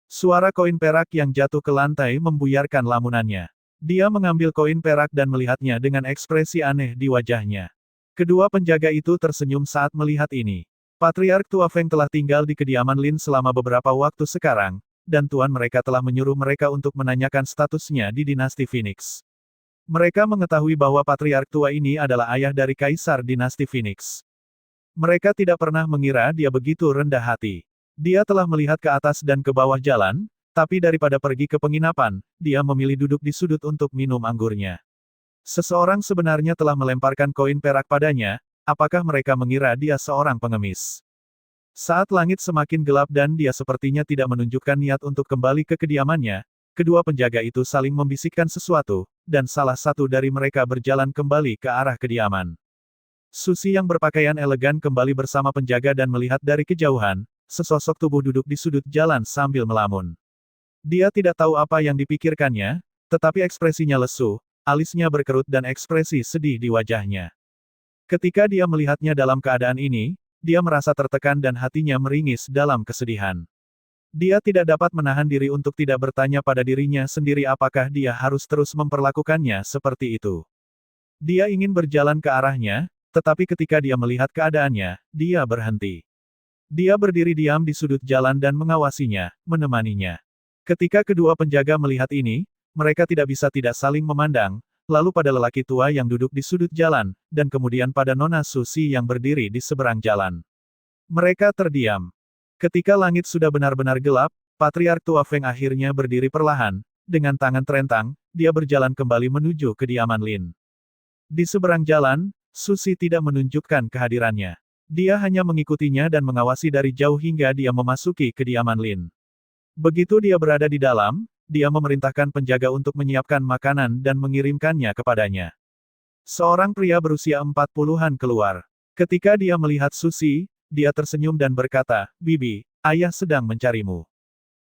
Suara koin perak yang jatuh ke lantai membuyarkan lamunannya. Dia mengambil koin perak dan melihatnya dengan ekspresi aneh di wajahnya. Kedua penjaga itu tersenyum saat melihat ini. Patriark Tua Feng telah tinggal di kediaman Lin selama beberapa waktu sekarang, dan tuan mereka telah menyuruh mereka untuk menanyakan statusnya di dinasti Phoenix. Mereka mengetahui bahwa Patriark Tua ini adalah ayah dari Kaisar dinasti Phoenix. Mereka tidak pernah mengira dia begitu rendah hati. Dia telah melihat ke atas dan ke bawah jalan, tapi daripada pergi ke penginapan, dia memilih duduk di sudut untuk minum anggurnya. Seseorang sebenarnya telah melemparkan koin perak padanya, apakah mereka mengira dia seorang pengemis? Saat langit semakin gelap dan dia sepertinya tidak menunjukkan niat untuk kembali ke kediamannya, kedua penjaga itu saling membisikkan sesuatu, dan salah satu dari mereka berjalan kembali ke arah kediaman. Susi yang berpakaian elegan kembali bersama penjaga dan melihat dari kejauhan, sesosok tubuh duduk di sudut jalan sambil melamun. Dia tidak tahu apa yang dipikirkannya, tetapi ekspresinya lesu, alisnya berkerut dan ekspresi sedih di wajahnya. Ketika dia melihatnya dalam keadaan ini, dia merasa tertekan dan hatinya meringis dalam kesedihan. Dia tidak dapat menahan diri untuk tidak bertanya pada dirinya sendiri apakah dia harus terus memperlakukannya seperti itu. Dia ingin berjalan ke arahnya, tetapi ketika dia melihat keadaannya, dia berhenti. Dia berdiri diam di sudut jalan dan mengawasinya, menemaninya. Ketika kedua penjaga melihat ini, mereka tidak bisa tidak saling memandang, lalu pada lelaki tua yang duduk di sudut jalan, dan kemudian pada Nona Susi yang berdiri di seberang jalan. Mereka terdiam. Ketika langit sudah benar-benar gelap, Patriark Tua Feng akhirnya berdiri perlahan, dengan tangan terentang, dia berjalan kembali menuju kediaman Lin. Di seberang jalan, Susi tidak menunjukkan kehadirannya. Dia hanya mengikutinya dan mengawasi dari jauh hingga dia memasuki kediaman Lin. Begitu dia berada di dalam, dia memerintahkan penjaga untuk menyiapkan makanan dan mengirimkannya kepadanya. Seorang pria berusia 40-an keluar. Ketika dia melihat Susi, dia tersenyum dan berkata, "Bibi, ayah sedang mencarimu."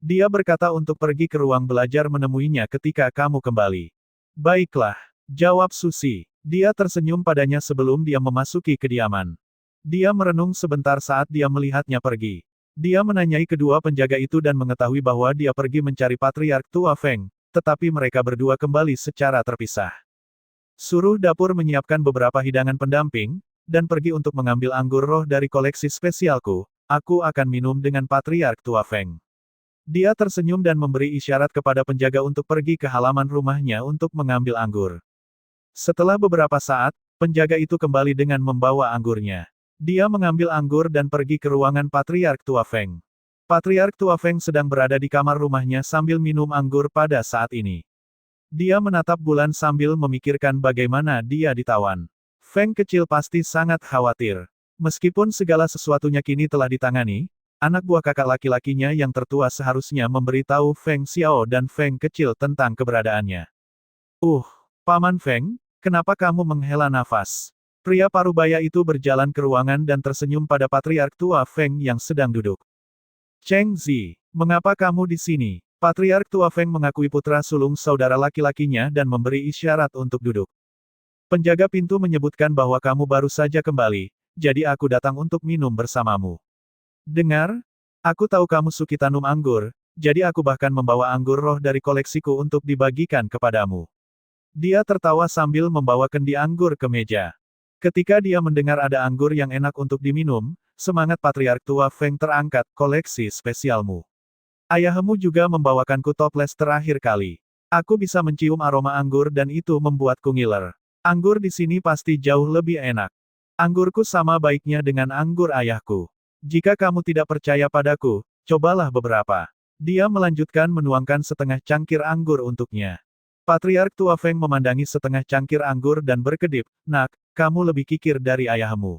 Dia berkata untuk pergi ke ruang belajar menemuinya ketika kamu kembali. Baiklah, jawab Susi. Dia tersenyum padanya sebelum dia memasuki kediaman. Dia merenung sebentar saat dia melihatnya pergi. Dia menanyai kedua penjaga itu dan mengetahui bahwa dia pergi mencari Patriark Tua Feng, tetapi mereka berdua kembali secara terpisah. Suruh dapur menyiapkan beberapa hidangan pendamping, dan pergi untuk mengambil anggur roh dari koleksi spesialku, aku akan minum dengan Patriark Tua Feng. Dia tersenyum dan memberi isyarat kepada penjaga untuk pergi ke halaman rumahnya untuk mengambil anggur. Setelah beberapa saat, penjaga itu kembali dengan membawa anggurnya. Dia mengambil anggur dan pergi ke ruangan Patriark Tua Feng. Patriark Tua Feng sedang berada di kamar rumahnya sambil minum anggur pada saat ini. Dia menatap bulan sambil memikirkan bagaimana dia ditawan. Feng kecil pasti sangat khawatir. Meskipun segala sesuatunya kini telah ditangani, anak buah kakak laki-lakinya yang tertua seharusnya memberitahu Feng Xiao dan Feng kecil tentang keberadaannya. Paman Feng, kenapa kamu menghela nafas? Pria parubaya itu berjalan ke ruangan dan tersenyum pada Patriark Tua Feng yang sedang duduk. Cheng Zi, mengapa kamu di sini? Patriark Tua Feng mengakui putra sulung saudara laki-lakinya dan memberi isyarat untuk duduk. Penjaga pintu menyebutkan bahwa kamu baru saja kembali, jadi aku datang untuk minum bersamamu. Dengar, aku tahu kamu suka tanam anggur, jadi aku bahkan membawa anggur roh dari koleksiku untuk dibagikan kepadamu. Dia tertawa sambil membawa kendi anggur ke meja. Ketika dia mendengar ada anggur yang enak untuk diminum, semangat Patriark Tua Feng terangkat, koleksi spesialmu. Ayahmu juga membawakanku toples terakhir kali. Aku bisa mencium aroma anggur dan itu membuatku ngiler. Anggur di sini pasti jauh lebih enak. Anggurku sama baiknya dengan anggur ayahku. Jika kamu tidak percaya padaku, cobalah beberapa. Dia melanjutkan menuangkan setengah cangkir anggur untuknya. Patriark tua Feng memandangi setengah cangkir anggur dan berkedip, "Nak, kamu lebih kikir dari ayahmu.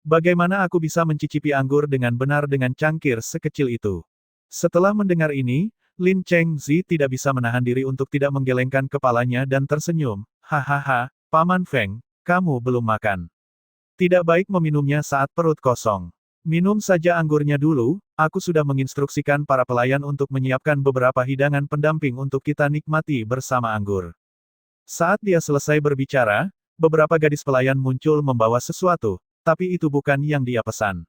Bagaimana aku bisa mencicipi anggur dengan benar dengan cangkir sekecil itu?" Setelah mendengar ini, Lin Chengzi tidak bisa menahan diri untuk tidak menggelengkan kepalanya dan tersenyum. "Hahaha, Paman Feng, kamu belum makan. Tidak baik meminumnya saat perut kosong. Minum saja anggurnya dulu, aku sudah menginstruksikan para pelayan untuk menyiapkan beberapa hidangan pendamping untuk kita nikmati bersama anggur." Saat dia selesai berbicara, beberapa gadis pelayan muncul membawa sesuatu, tapi itu bukan yang dia pesan.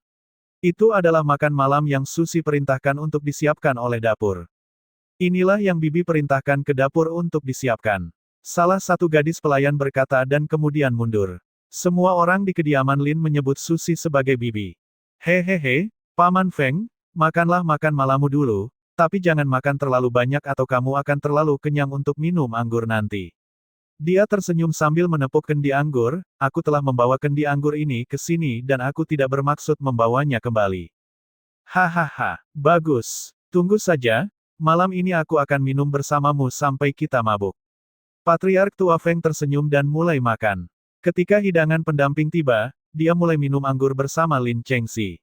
Itu adalah makan malam yang Susi perintahkan untuk disiapkan oleh dapur. Inilah yang Bibi perintahkan ke dapur untuk disiapkan. Salah satu gadis pelayan berkata dan kemudian mundur. Semua orang di kediaman Lin menyebut Susi sebagai Bibi. "Hehehe, Paman Feng, makanlah makan malammu dulu, tapi jangan makan terlalu banyak atau kamu akan terlalu kenyang untuk minum anggur nanti." Dia tersenyum sambil menepuk kendi anggur, "Aku telah membawa kendi anggur ini ke sini dan aku tidak bermaksud membawanya kembali." "Hahaha, bagus. Tunggu saja, malam ini aku akan minum bersamamu sampai kita mabuk." Patriark tua Feng tersenyum dan mulai makan. Ketika hidangan pendamping tiba, dia mulai minum anggur bersama Lin Chengzi.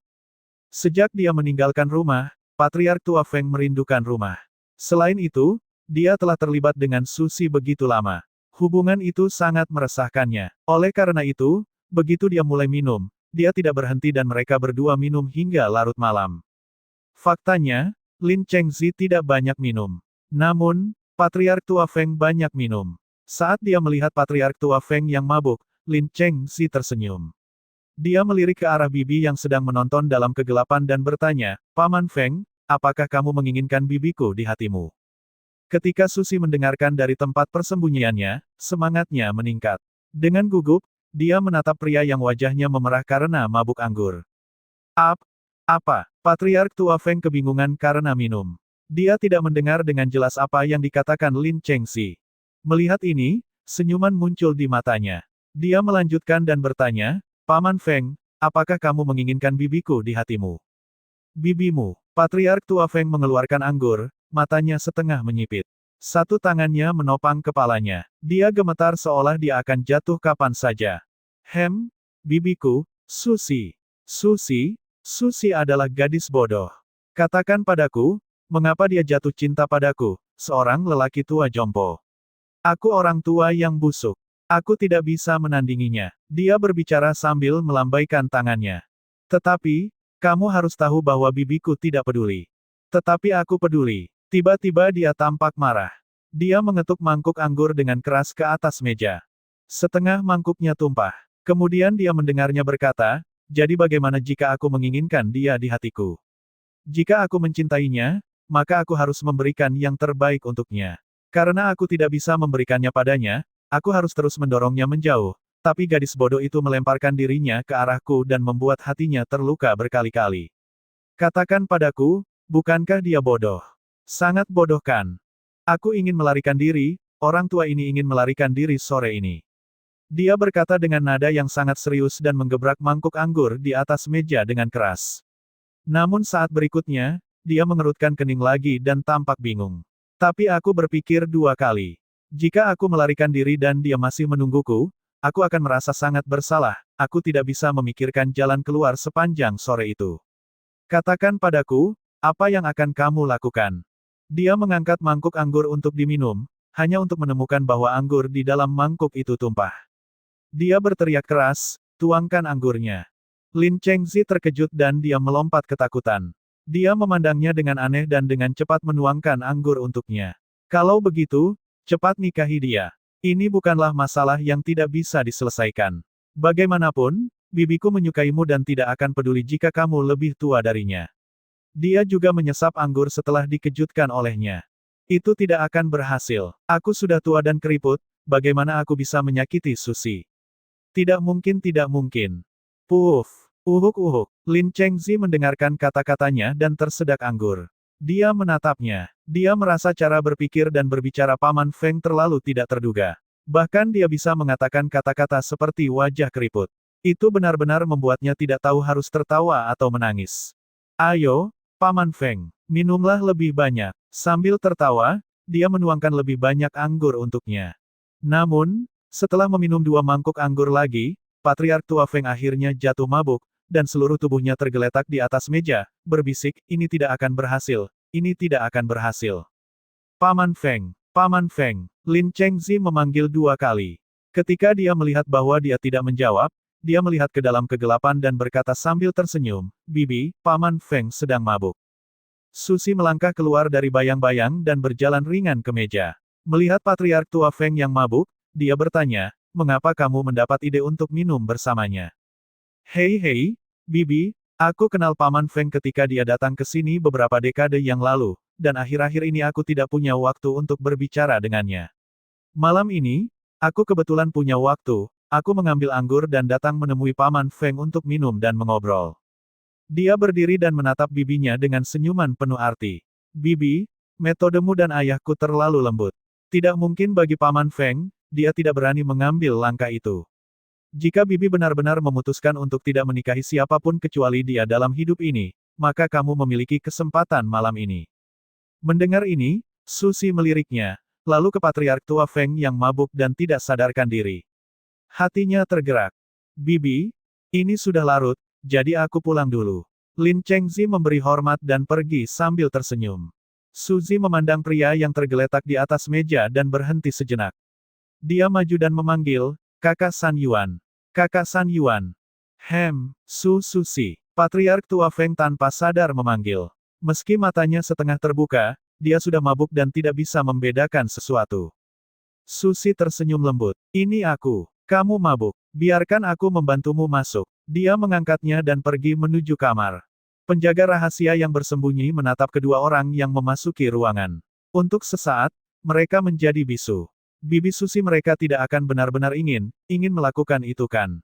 Sejak dia meninggalkan rumah, Patriark tua Feng merindukan rumah. Selain itu, dia telah terlibat dengan Susi begitu lama. Hubungan itu sangat meresahkannya. Oleh karena itu, begitu dia mulai minum, dia tidak berhenti dan mereka berdua minum hingga larut malam. Faktanya, Lin Chengzi tidak banyak minum. Namun, Patriark tua Feng banyak minum. Saat dia melihat Patriark tua Feng yang mabuk, Lin Chengzi tersenyum. Dia melirik ke arah Bibi yang sedang menonton dalam kegelapan dan bertanya, "Paman Feng, apakah kamu menginginkan bibiku di hatimu?" Ketika Susi mendengarkan dari tempat persembunyiannya, semangatnya meningkat. Dengan gugup, dia menatap pria yang wajahnya memerah karena mabuk anggur. Apa? Patriark tua Feng kebingungan karena minum. Dia tidak mendengar dengan jelas apa yang dikatakan Lin Chengzi. Melihat ini, senyuman muncul di matanya. Dia melanjutkan dan bertanya, "Paman Feng, apakah kamu menginginkan bibiku di hatimu?" "Bibimu." Patriark tua Feng mengeluarkan anggur, matanya setengah menyipit. Satu tangannya menopang kepalanya. Dia gemetar seolah dia akan jatuh kapan saja. Bibiku, Susi. Susi adalah gadis bodoh. Katakan padaku, mengapa dia jatuh cinta padaku, seorang lelaki tua jompo. Aku orang tua yang busuk. Aku tidak bisa menandinginya." Dia berbicara sambil melambaikan tangannya. "Tetapi, kamu harus tahu bahwa bibiku tidak peduli. Tetapi aku peduli." Tiba-tiba dia tampak marah. Dia mengetuk mangkuk anggur dengan keras ke atas meja. Setengah mangkuknya tumpah. Kemudian dia mendengarnya berkata, "Jadi bagaimana jika aku menginginkan dia di hatiku? Jika aku mencintainya, maka aku harus memberikan yang terbaik untuknya. Karena aku tidak bisa memberikannya padanya, aku harus terus mendorongnya menjauh." Tapi gadis bodoh itu melemparkan dirinya ke arahku dan membuat hatinya terluka berkali-kali. "Katakan padaku, bukankah dia bodoh? Sangat bodoh kan? Aku ingin melarikan diri, orang tua ini ingin melarikan diri sore ini." Dia berkata dengan nada yang sangat serius dan menggebrak mangkuk anggur di atas meja dengan keras. Namun saat berikutnya, dia mengerutkan kening lagi dan tampak bingung. "Tapi aku berpikir dua kali. Jika aku melarikan diri dan dia masih menungguku, aku akan merasa sangat bersalah, aku tidak bisa memikirkan jalan keluar sepanjang sore itu. Katakan padaku, apa yang akan kamu lakukan?" Dia mengangkat mangkuk anggur untuk diminum, hanya untuk menemukan bahwa anggur di dalam mangkuk itu tumpah. Dia berteriak keras, "Tuangkan anggurnya." Lin Chengzi terkejut dan dia melompat ketakutan. Dia memandangnya dengan aneh dan dengan cepat menuangkan anggur untuknya. "Kalau begitu, cepat nikahi dia. Ini bukanlah masalah yang tidak bisa diselesaikan. Bagaimanapun, bibiku menyukaimu dan tidak akan peduli jika kamu lebih tua darinya." Dia juga menyesap anggur setelah dikejutkan olehnya. "Itu tidak akan berhasil. Aku sudah tua dan keriput, bagaimana aku bisa menyakiti Susi? Tidak mungkin, tidak mungkin." Puff. Uhuk-uhuk. Lin Chengzi mendengarkan kata-katanya dan tersedak anggur. Dia menatapnya. Dia merasa cara berpikir dan berbicara Paman Feng terlalu tidak terduga. Bahkan dia bisa mengatakan kata-kata seperti wajah keriput. Itu benar-benar membuatnya tidak tahu harus tertawa atau menangis. Ayo, Paman Feng, minumlah lebih banyak. Sambil tertawa, dia menuangkan lebih banyak anggur untuknya. Namun, setelah meminum 2 mangkuk anggur lagi, Patriark tua Feng akhirnya jatuh mabuk, dan seluruh tubuhnya tergeletak di atas meja, berbisik, ini tidak akan berhasil, ini tidak akan berhasil. Paman Feng, Paman Feng, Lin Chengzi memanggil 2 kali. Ketika dia melihat bahwa dia tidak menjawab, dia melihat ke dalam kegelapan dan berkata sambil tersenyum, Bibi, Paman Feng sedang mabuk. Susi melangkah keluar dari bayang-bayang dan berjalan ringan ke meja. Melihat Patriark tua Feng yang mabuk, dia bertanya, mengapa kamu mendapat ide untuk minum bersamanya? Hei, Bibi, aku kenal Paman Feng ketika dia datang ke sini beberapa dekade yang lalu, dan akhir-akhir ini aku tidak punya waktu untuk berbicara dengannya. Malam ini, aku kebetulan punya waktu, aku mengambil anggur dan datang menemui Paman Feng untuk minum dan mengobrol. Dia berdiri dan menatap bibinya dengan senyuman penuh arti. Bibi, metodemu dan ayahku terlalu lembut. Tidak mungkin bagi Paman Feng, dia tidak berani mengambil langkah itu. Jika Bibi benar-benar memutuskan untuk tidak menikahi siapapun kecuali dia dalam hidup ini, maka kamu memiliki kesempatan malam ini. Mendengar ini, Susi meliriknya, lalu ke Patriark tua Feng yang mabuk dan tidak sadarkan diri. Hatinya tergerak. Bibi, ini sudah larut, jadi aku pulang dulu. Lin Chengzi memberi hormat dan pergi sambil tersenyum. Suzy memandang pria yang tergeletak di atas meja dan berhenti sejenak. Dia maju dan memanggil, Kakak San Yuan. Kakak San Yuan. Susi. Patriark tua Feng tanpa sadar memanggil. Meski matanya setengah terbuka, dia sudah mabuk dan tidak bisa membedakan sesuatu. Susi tersenyum lembut. Ini aku. Kamu mabuk. Biarkan aku membantumu masuk. Dia mengangkatnya dan pergi menuju kamar. Penjaga rahasia yang bersembunyi menatap kedua orang yang memasuki ruangan. Untuk sesaat, mereka menjadi bisu. Bibi Susi mereka tidak akan benar-benar ingin melakukan itu kan?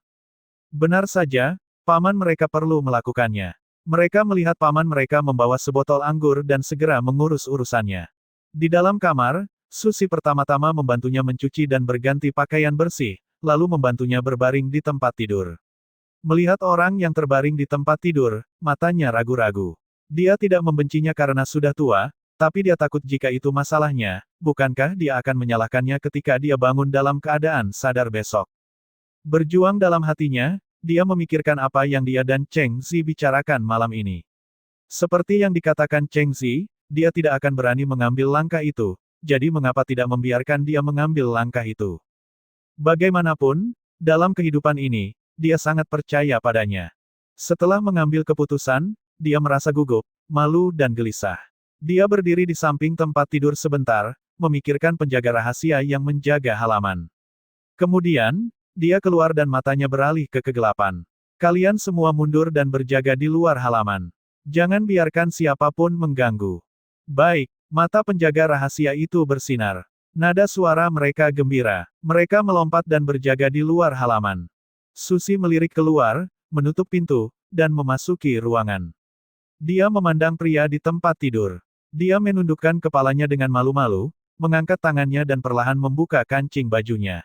Benar saja, paman mereka perlu melakukannya. Mereka melihat paman mereka membawa sebotol anggur dan segera mengurus urusannya. Di dalam kamar, Susi pertama-tama membantunya mencuci dan berganti pakaian bersih, lalu membantunya berbaring di tempat tidur. Melihat orang yang terbaring di tempat tidur, matanya ragu-ragu. Dia tidak membencinya karena sudah tua, tapi dia takut jika itu masalahnya, bukankah dia akan menyalahkannya ketika dia bangun dalam keadaan sadar besok. Berjuang dalam hatinya, dia memikirkan apa yang dia dan Cheng Zi bicarakan malam ini. Seperti yang dikatakan Cheng Zi, dia tidak akan berani mengambil langkah itu, jadi mengapa tidak membiarkan dia mengambil langkah itu. Bagaimanapun, dalam kehidupan ini, dia sangat percaya padanya. Setelah mengambil keputusan, dia merasa gugup, malu dan gelisah. Dia berdiri di samping tempat tidur sebentar, memikirkan penjaga rahasia yang menjaga halaman. Kemudian, dia keluar dan matanya beralih ke kegelapan. Kalian semua mundur dan berjaga di luar halaman. Jangan biarkan siapapun mengganggu. Baik, mata penjaga rahasia itu bersinar. Nada suara mereka gembira. Mereka melompat dan berjaga di luar halaman. Susi melirik keluar, menutup pintu, dan memasuki ruangan. Dia memandang pria di tempat tidur. Dia menundukkan kepalanya dengan malu-malu, mengangkat tangannya dan perlahan membuka kancing bajunya.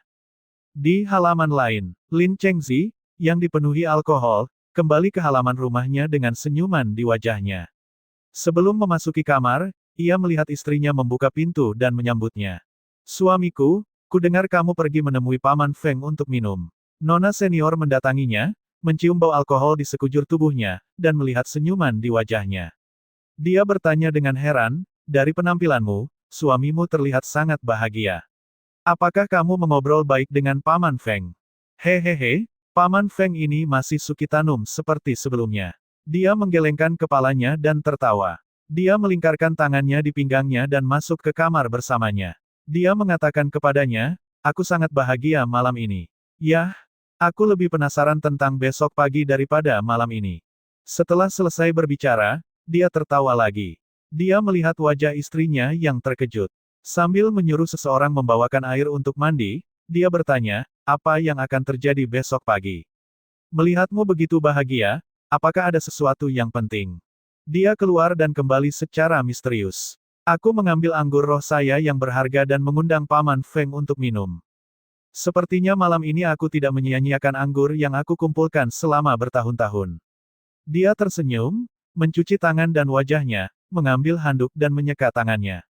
Di halaman lain, Lin Chengzi, yang dipenuhi alkohol, kembali ke halaman rumahnya dengan senyuman di wajahnya. Sebelum memasuki kamar, ia melihat istrinya membuka pintu dan menyambutnya. Suamiku, kudengar kamu pergi menemui Paman Feng untuk minum. Nona senior mendatanginya, mencium bau alkohol di sekujur tubuhnya, dan melihat senyuman di wajahnya. Dia bertanya dengan heran, dari penampilanmu, suamimu terlihat sangat bahagia. Apakah kamu mengobrol baik dengan Paman Feng? Hehehe, Paman Feng ini masih Sukitanum seperti sebelumnya. Dia menggelengkan kepalanya dan tertawa. Dia melingkarkan tangannya di pinggangnya dan masuk ke kamar bersamanya. Dia mengatakan kepadanya, aku sangat bahagia malam ini. Yah, aku lebih penasaran tentang besok pagi daripada malam ini. Setelah selesai berbicara, dia tertawa lagi. Dia melihat wajah istrinya yang terkejut. Sambil menyuruh seseorang membawakan air untuk mandi, dia bertanya, apa yang akan terjadi besok pagi? Melihatmu begitu bahagia, apakah ada sesuatu yang penting? Dia keluar dan kembali secara misterius. Aku mengambil anggur roh saya yang berharga dan mengundang Paman Feng untuk minum. Sepertinya malam ini aku tidak menyia-nyiakan anggur yang aku kumpulkan selama bertahun-tahun. Dia tersenyum, mencuci tangan dan wajahnya, mengambil handuk dan menyeka tangannya.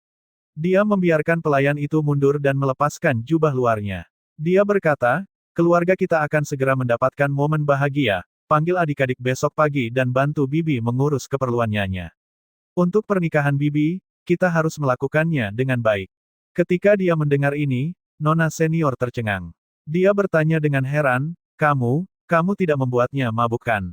Dia membiarkan pelayan itu mundur dan melepaskan jubah luarnya. Dia berkata, keluarga kita akan segera mendapatkan momen bahagia, panggil adik-adik besok pagi dan bantu Bibi mengurus keperluannya. Untuk pernikahan Bibi, kita harus melakukannya dengan baik. Ketika dia mendengar ini, Nona senior tercengang. Dia bertanya dengan heran, kamu tidak membuatnya mabuk kan?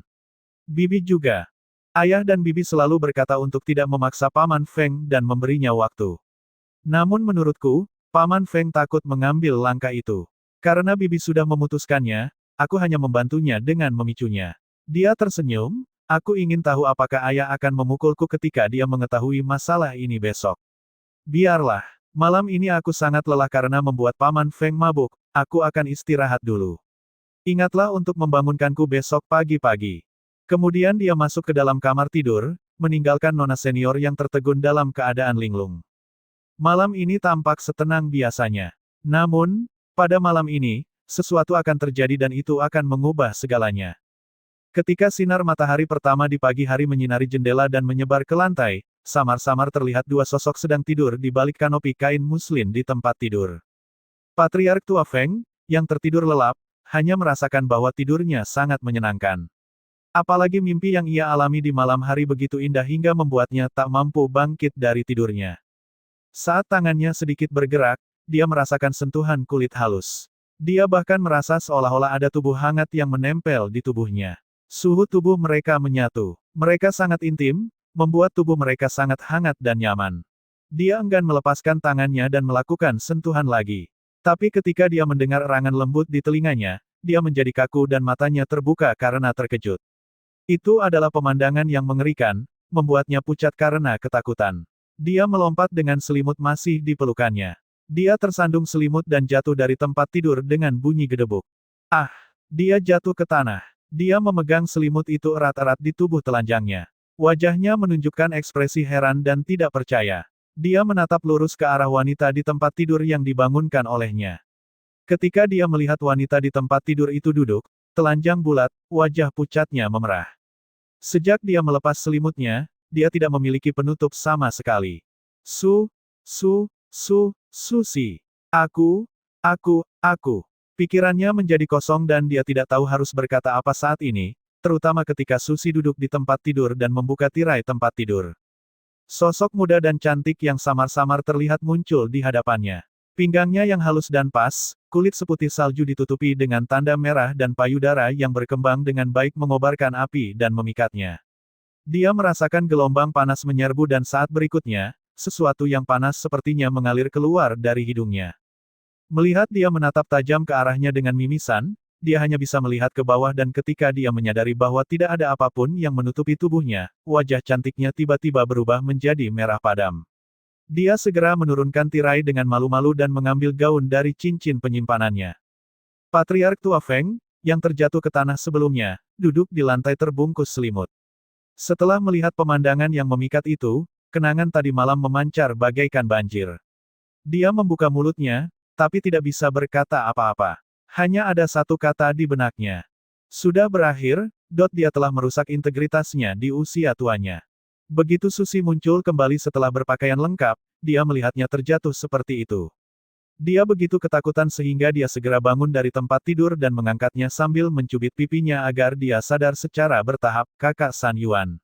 Bibi juga. Ayah dan Bibi selalu berkata untuk tidak memaksa Paman Feng dan memberinya waktu. Namun menurutku, Paman Feng takut mengambil langkah itu. Karena Bibi sudah memutuskannya, aku hanya membantunya dengan memicunya. Dia tersenyum, aku ingin tahu apakah ayah akan memukulku ketika dia mengetahui masalah ini besok. Biarlah. Malam ini aku sangat lelah karena membuat Paman Feng mabuk, aku akan istirahat dulu. Ingatlah untuk membangunkanku besok pagi-pagi. Kemudian dia masuk ke dalam kamar tidur, meninggalkan Nona senior yang tertegun dalam keadaan linglung. Malam ini tampak setenang biasanya. Namun, pada malam ini, sesuatu akan terjadi dan itu akan mengubah segalanya. Ketika sinar matahari pertama di pagi hari menyinari jendela dan menyebar ke lantai, samar-samar terlihat dua sosok sedang tidur di balik kanopi kain muslin di tempat tidur. Patriark Tua Feng, yang tertidur lelap, hanya merasakan bahwa tidurnya sangat menyenangkan. Apalagi mimpi yang ia alami di malam hari begitu indah hingga membuatnya tak mampu bangkit dari tidurnya. Saat tangannya sedikit bergerak, dia merasakan sentuhan kulit halus. Dia bahkan merasa seolah-olah ada tubuh hangat yang menempel di tubuhnya. Suhu tubuh mereka menyatu. Mereka sangat intim, membuat tubuh mereka sangat hangat dan nyaman. Dia enggan melepaskan tangannya dan melakukan sentuhan lagi. Tapi ketika dia mendengar erangan lembut di telinganya, dia menjadi kaku dan matanya terbuka karena terkejut. Itu adalah pemandangan yang mengerikan, membuatnya pucat karena ketakutan. Dia melompat dengan selimut masih di pelukannya. Dia tersandung selimut dan jatuh dari tempat tidur dengan bunyi gedebuk. Ah! Dia jatuh ke tanah. Dia memegang selimut itu erat-erat di tubuh telanjangnya. Wajahnya menunjukkan ekspresi heran dan tidak percaya. Dia menatap lurus ke arah wanita di tempat tidur yang dibangunkan olehnya. Ketika dia melihat wanita di tempat tidur itu duduk, telanjang bulat, wajah pucatnya memerah. Sejak dia melepas selimutnya, dia tidak memiliki penutup sama sekali. Susi. Aku. Pikirannya menjadi kosong dan dia tidak tahu harus berkata apa saat ini, terutama ketika Susi duduk di tempat tidur dan membuka tirai tempat tidur. Sosok muda dan cantik yang samar-samar terlihat muncul di hadapannya. Pinggangnya yang halus dan pas, kulit seputih salju ditutupi dengan tanda merah dan payudara yang berkembang dengan baik mengobarkan api dan memikatnya. Dia merasakan gelombang panas menyerbu dan saat berikutnya, sesuatu yang panas sepertinya mengalir keluar dari hidungnya. Melihat dia menatap tajam ke arahnya dengan mimisan, dia hanya bisa melihat ke bawah dan ketika dia menyadari bahwa tidak ada apapun yang menutupi tubuhnya, wajah cantiknya tiba-tiba berubah menjadi merah padam. Dia segera menurunkan tirai dengan malu-malu dan mengambil gaun dari cincin penyimpanannya. Patriark Tua Feng, yang terjatuh ke tanah sebelumnya, duduk di lantai terbungkus selimut. Setelah melihat pemandangan yang memikat itu, kenangan tadi malam memancar bagaikan banjir. Dia membuka mulutnya, tapi tidak bisa berkata apa-apa. Hanya ada satu kata di benaknya. Sudah berakhir, dia telah merusak integritasnya di usia tuanya. Begitu Susi muncul kembali setelah berpakaian lengkap, dia melihatnya terjatuh seperti itu. Dia begitu ketakutan sehingga dia segera bangun dari tempat tidur dan mengangkatnya sambil mencubit pipinya agar dia sadar secara bertahap, Kakak San Yuan.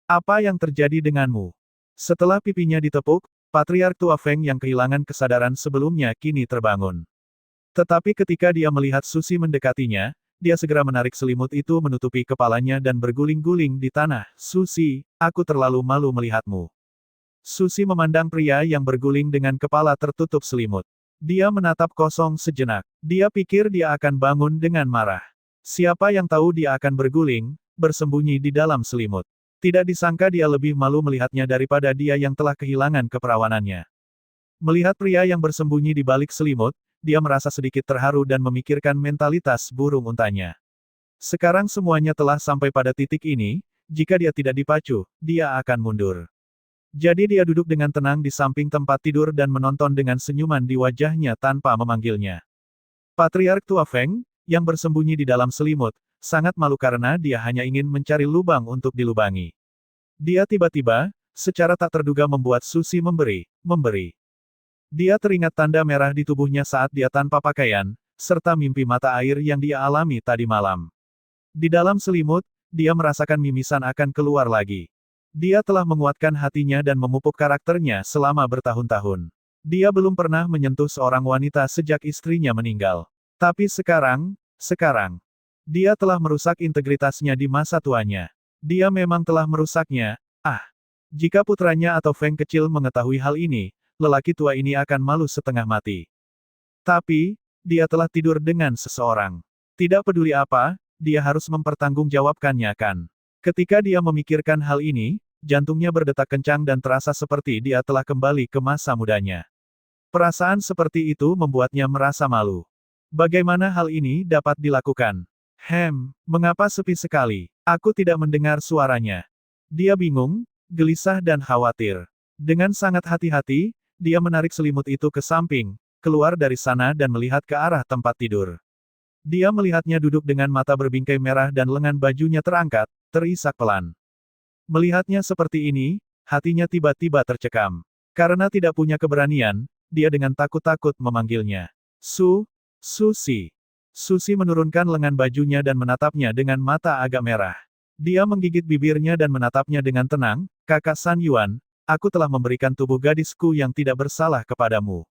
Apa yang terjadi denganmu? Setelah pipinya ditepuk, Patriark Tua Feng yang kehilangan kesadaran sebelumnya kini terbangun. Tetapi ketika dia melihat Susi mendekatinya, dia segera menarik selimut itu menutupi kepalanya dan berguling-guling di tanah. Susi, aku terlalu malu melihatmu. Susi memandang pria yang berguling dengan kepala tertutup selimut. Dia menatap kosong sejenak. Dia pikir dia akan bangun dengan marah. Siapa yang tahu dia akan berguling, bersembunyi di dalam selimut. Tidak disangka dia lebih malu melihatnya daripada dia yang telah kehilangan keperawanannya. Melihat pria yang bersembunyi di balik selimut, dia merasa sedikit terharu dan memikirkan mentalitas burung untanya. Sekarang semuanya telah sampai pada titik ini, jika dia tidak dipacu, dia akan mundur. Jadi dia duduk dengan tenang di samping tempat tidur dan menonton dengan senyuman di wajahnya tanpa memanggilnya. Patriark tua Feng, yang bersembunyi di dalam selimut, sangat malu karena dia hanya ingin mencari lubang untuk dilubangi. Dia tiba-tiba, secara tak terduga membuat Susi memberi. Dia teringat tanda merah di tubuhnya saat dia tanpa pakaian, serta mimpi mata air yang dia alami tadi malam. Di dalam selimut, dia merasakan mimisan akan keluar lagi. Dia telah menguatkan hatinya dan memupuk karakternya selama bertahun-tahun. Dia belum pernah menyentuh seorang wanita sejak istrinya meninggal. Tapi sekarang, dia telah merusak integritasnya di masa tuanya. Dia memang telah merusaknya. Jika putranya atau Feng kecil mengetahui hal ini, lelaki tua ini akan malu setengah mati. Tapi, dia telah tidur dengan seseorang. Tidak peduli apa, dia harus mempertanggungjawabkannya kan. Ketika dia memikirkan hal ini, jantungnya berdetak kencang dan terasa seperti dia telah kembali ke masa mudanya. Perasaan seperti itu membuatnya merasa malu. Bagaimana hal ini dapat dilakukan? Mengapa sepi sekali? Aku tidak mendengar suaranya. Dia bingung, gelisah dan khawatir. Dengan sangat hati-hati, dia menarik selimut itu ke samping, keluar dari sana dan melihat ke arah tempat tidur. Dia melihatnya duduk dengan mata berbingkai merah dan lengan bajunya terangkat, terisak pelan. Melihatnya seperti ini, hatinya tiba-tiba tercekam. Karena tidak punya keberanian, dia dengan takut-takut memanggilnya. Susi. Susi menurunkan lengan bajunya dan menatapnya dengan mata agak merah. Dia menggigit bibirnya dan menatapnya dengan tenang, Kakak San Yuan, aku telah memberikan tubuh gadisku yang tidak bersalah kepadamu.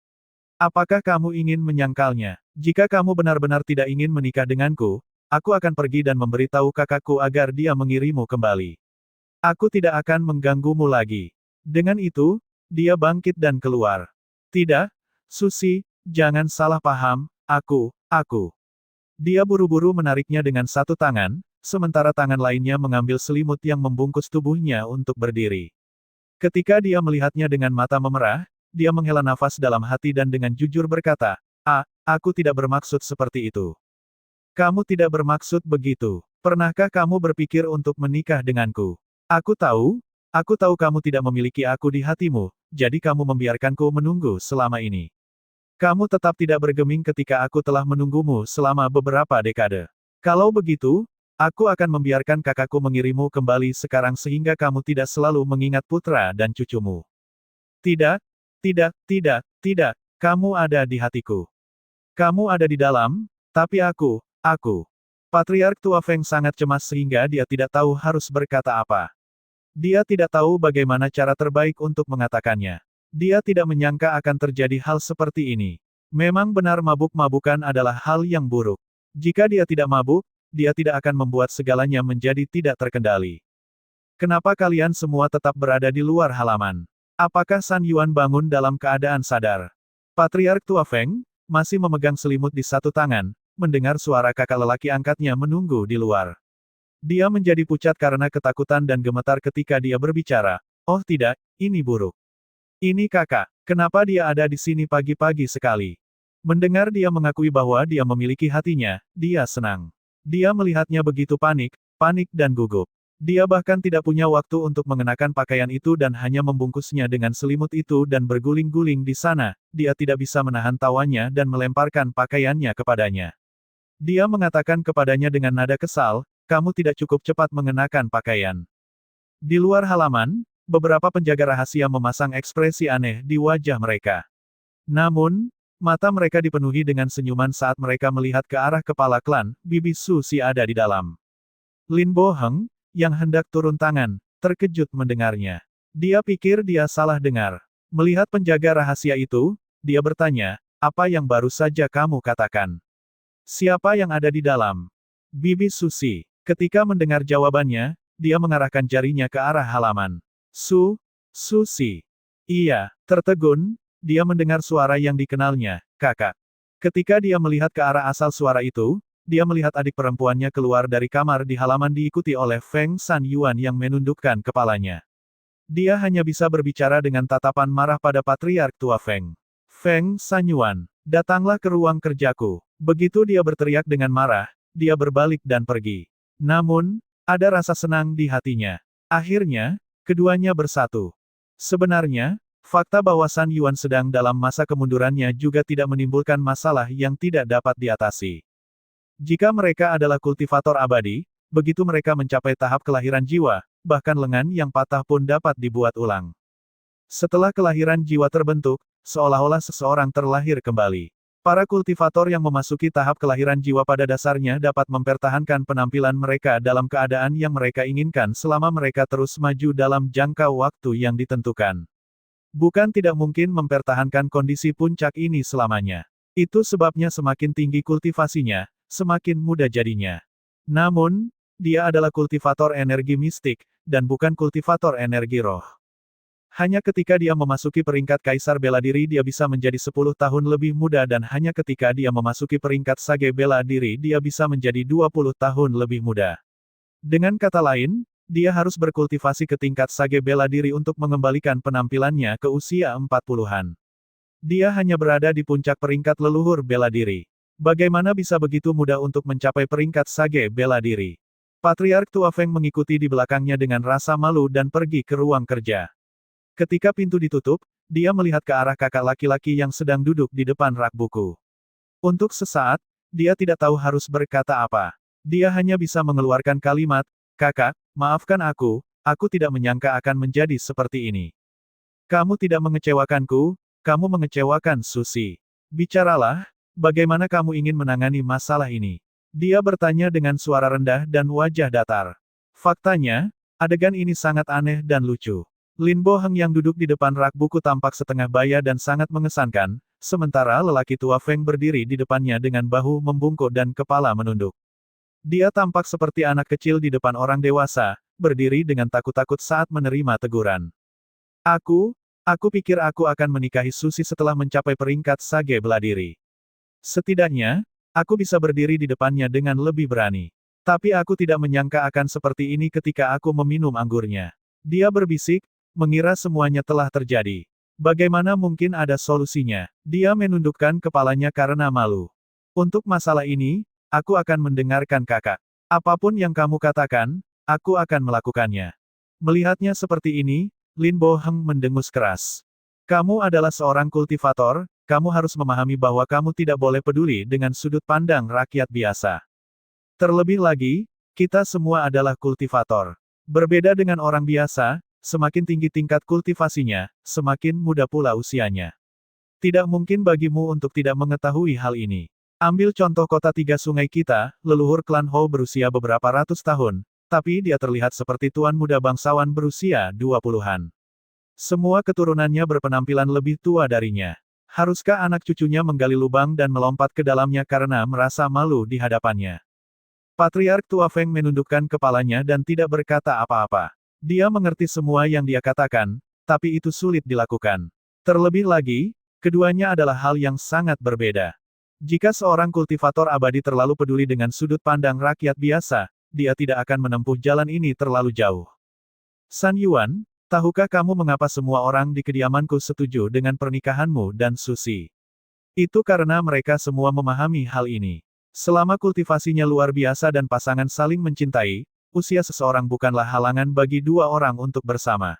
Apakah kamu ingin menyangkalnya? Jika kamu benar-benar tidak ingin menikah denganku, aku akan pergi dan memberitahu kakakku agar dia mengirimu kembali. Aku tidak akan mengganggumu lagi. Dengan itu, dia bangkit dan keluar. Tidak, Susi, jangan salah paham, aku. Dia buru-buru menariknya dengan satu tangan, sementara tangan lainnya mengambil selimut yang membungkus tubuhnya untuk berdiri. Ketika dia melihatnya dengan mata memerah, dia menghela nafas dalam hati dan dengan jujur berkata, aku tidak bermaksud seperti itu. Kamu tidak bermaksud begitu. Pernahkah kamu berpikir untuk menikah denganku? Aku tahu kamu tidak memiliki aku di hatimu, jadi kamu membiarkanku menunggu selama ini. Kamu tetap tidak bergeming ketika aku telah menunggumu selama beberapa dekade. Kalau begitu, aku akan membiarkan kakakku mengirimu kembali sekarang sehingga kamu tidak selalu mengingat putra dan cucumu. Tidak, kamu ada di hatiku. Kamu ada di dalam, tapi aku. Patriark tua Feng sangat cemas sehingga dia tidak tahu harus berkata apa. Dia tidak tahu bagaimana cara terbaik untuk mengatakannya. Dia tidak menyangka akan terjadi hal seperti ini. Memang benar mabuk-mabukan adalah hal yang buruk. Jika dia tidak mabuk, dia tidak akan membuat segalanya menjadi tidak terkendali. Kenapa kalian semua tetap berada di luar halaman? Apakah San Yuan bangun dalam keadaan sadar? Patriark tua Feng, masih memegang selimut di satu tangan, mendengar suara kakak lelaki angkatnya menunggu di luar. Dia menjadi pucat karena ketakutan dan gemetar ketika dia berbicara. Oh tidak, ini buruk. Ini kakak, kenapa dia ada di sini pagi-pagi sekali? Mendengar dia mengakui bahwa dia memiliki hatinya, dia senang. Dia melihatnya begitu panik dan gugup. Dia bahkan tidak punya waktu untuk mengenakan pakaian itu dan hanya membungkusnya dengan selimut itu dan berguling-guling di sana. Dia tidak bisa menahan tawanya dan melemparkan pakaiannya kepadanya. Dia mengatakan kepadanya dengan nada kesal, kamu tidak cukup cepat mengenakan pakaian. Di luar halaman, beberapa penjaga rahasia memasang ekspresi aneh di wajah mereka. Namun, mata mereka dipenuhi dengan senyuman saat mereka melihat ke arah kepala klan, Bibi Susi ada di dalam. Lin Bo Heng, yang hendak turun tangan, terkejut mendengarnya. Dia pikir dia salah dengar. Melihat penjaga rahasia itu, dia bertanya, apa yang baru saja kamu katakan? Siapa yang ada di dalam? Bibi Susi. Ketika mendengar jawabannya, dia mengarahkan jarinya ke arah halaman. Susi. Iya, tertegun, dia mendengar suara yang dikenalnya, kakak. Ketika dia melihat ke arah asal suara itu, dia melihat adik perempuannya keluar dari kamar di halaman diikuti oleh Feng San Yuan yang menundukkan kepalanya. Dia hanya bisa berbicara dengan tatapan marah pada Patriark tua Feng. Feng San Yuan, datanglah ke ruang kerjaku. Begitu dia berteriak dengan marah, dia berbalik dan pergi. Namun, ada rasa senang di hatinya. Akhirnya, keduanya bersatu. Sebenarnya, Fakta bahwa San Yuan sedang dalam masa kemundurannya juga tidak menimbulkan masalah yang tidak dapat diatasi. Jika mereka adalah kultivator abadi, begitu mereka mencapai tahap kelahiran jiwa, bahkan lengan yang patah pun dapat dibuat ulang. Setelah kelahiran jiwa terbentuk, seolah-olah seseorang terlahir kembali. Para kultivator yang memasuki tahap kelahiran jiwa pada dasarnya dapat mempertahankan penampilan mereka dalam keadaan yang mereka inginkan selama mereka terus maju dalam jangka waktu yang ditentukan. Bukan tidak mungkin mempertahankan kondisi puncak ini selamanya. Itu sebabnya semakin tinggi kultivasinya, semakin mudah jadinya. Namun, dia adalah kultivator energi mistik, dan bukan kultivator energi roh. Hanya ketika dia memasuki peringkat Kaisar Bela Diri dia bisa menjadi 10 tahun lebih muda dan hanya ketika dia memasuki peringkat Sage Bela Diri dia bisa menjadi 20 tahun lebih muda. Dengan kata lain, dia harus berkultivasi ke tingkat Sage Bela Diri untuk mengembalikan penampilannya ke usia 40-an. Dia hanya berada di puncak peringkat leluhur bela diri. Bagaimana bisa begitu mudah untuk mencapai peringkat Sage Bela Diri? Patriark Tua Feng mengikuti di belakangnya dengan rasa malu dan pergi ke ruang kerja. Ketika pintu ditutup, dia melihat ke arah kakak laki-laki yang sedang duduk di depan rak buku. Untuk sesaat, dia tidak tahu harus berkata apa. Dia hanya bisa mengeluarkan kalimat, "Kakak, maafkan aku tidak menyangka akan menjadi seperti ini. Kamu tidak mengecewakanku, kamu mengecewakan Susi. Bicaralah, bagaimana kamu ingin menangani masalah ini?" Dia bertanya dengan suara rendah dan wajah datar. Faktanya, adegan ini sangat aneh dan lucu. Lin Bo Heng yang duduk di depan rak buku tampak setengah baya dan sangat mengesankan, sementara lelaki tua Feng berdiri di depannya dengan bahu membungkuk dan kepala menunduk. Dia tampak seperti anak kecil di depan orang dewasa, berdiri dengan takut-takut saat menerima teguran. Aku pikir aku akan menikahi Susi setelah mencapai peringkat Sage Bela Diri. Setidaknya, aku bisa berdiri di depannya dengan lebih berani. Tapi aku tidak menyangka akan seperti ini ketika aku meminum anggurnya. Dia berbisik, mengira semuanya telah terjadi. Bagaimana mungkin ada solusinya? Dia menundukkan kepalanya karena malu. Untuk masalah ini, aku akan mendengarkan kakak. Apapun yang kamu katakan, aku akan melakukannya. Melihatnya seperti ini, Lin Bo Heng mendengus keras. Kamu adalah seorang kultivator, kamu harus memahami bahwa kamu tidak boleh peduli dengan sudut pandang rakyat biasa. Terlebih lagi, kita semua adalah kultivator. Berbeda dengan orang biasa, semakin tinggi tingkat kultivasinya, semakin muda pula usianya. Tidak mungkin bagimu untuk tidak mengetahui hal ini. Ambil contoh kota tiga sungai kita, leluhur klan Hou berusia beberapa ratus tahun, tapi dia terlihat seperti tuan muda bangsawan berusia 20-an. Semua keturunannya berpenampilan lebih tua darinya. Haruskah anak cucunya menggali lubang dan melompat ke dalamnya karena merasa malu di hadapannya? Patriark Tua Feng menundukkan kepalanya dan tidak berkata apa-apa. Dia mengerti semua yang dia katakan, tapi itu sulit dilakukan. Terlebih lagi, keduanya adalah hal yang sangat berbeda. Jika seorang kultivator abadi terlalu peduli dengan sudut pandang rakyat biasa, dia tidak akan menempuh jalan ini terlalu jauh. San Yuan, tahukah kamu mengapa semua orang di kediamanku setuju dengan pernikahanmu dan Susi? Itu karena mereka semua memahami hal ini. Selama kultivasinya luar biasa dan pasangan saling mencintai, usia seseorang bukanlah halangan bagi dua orang untuk bersama.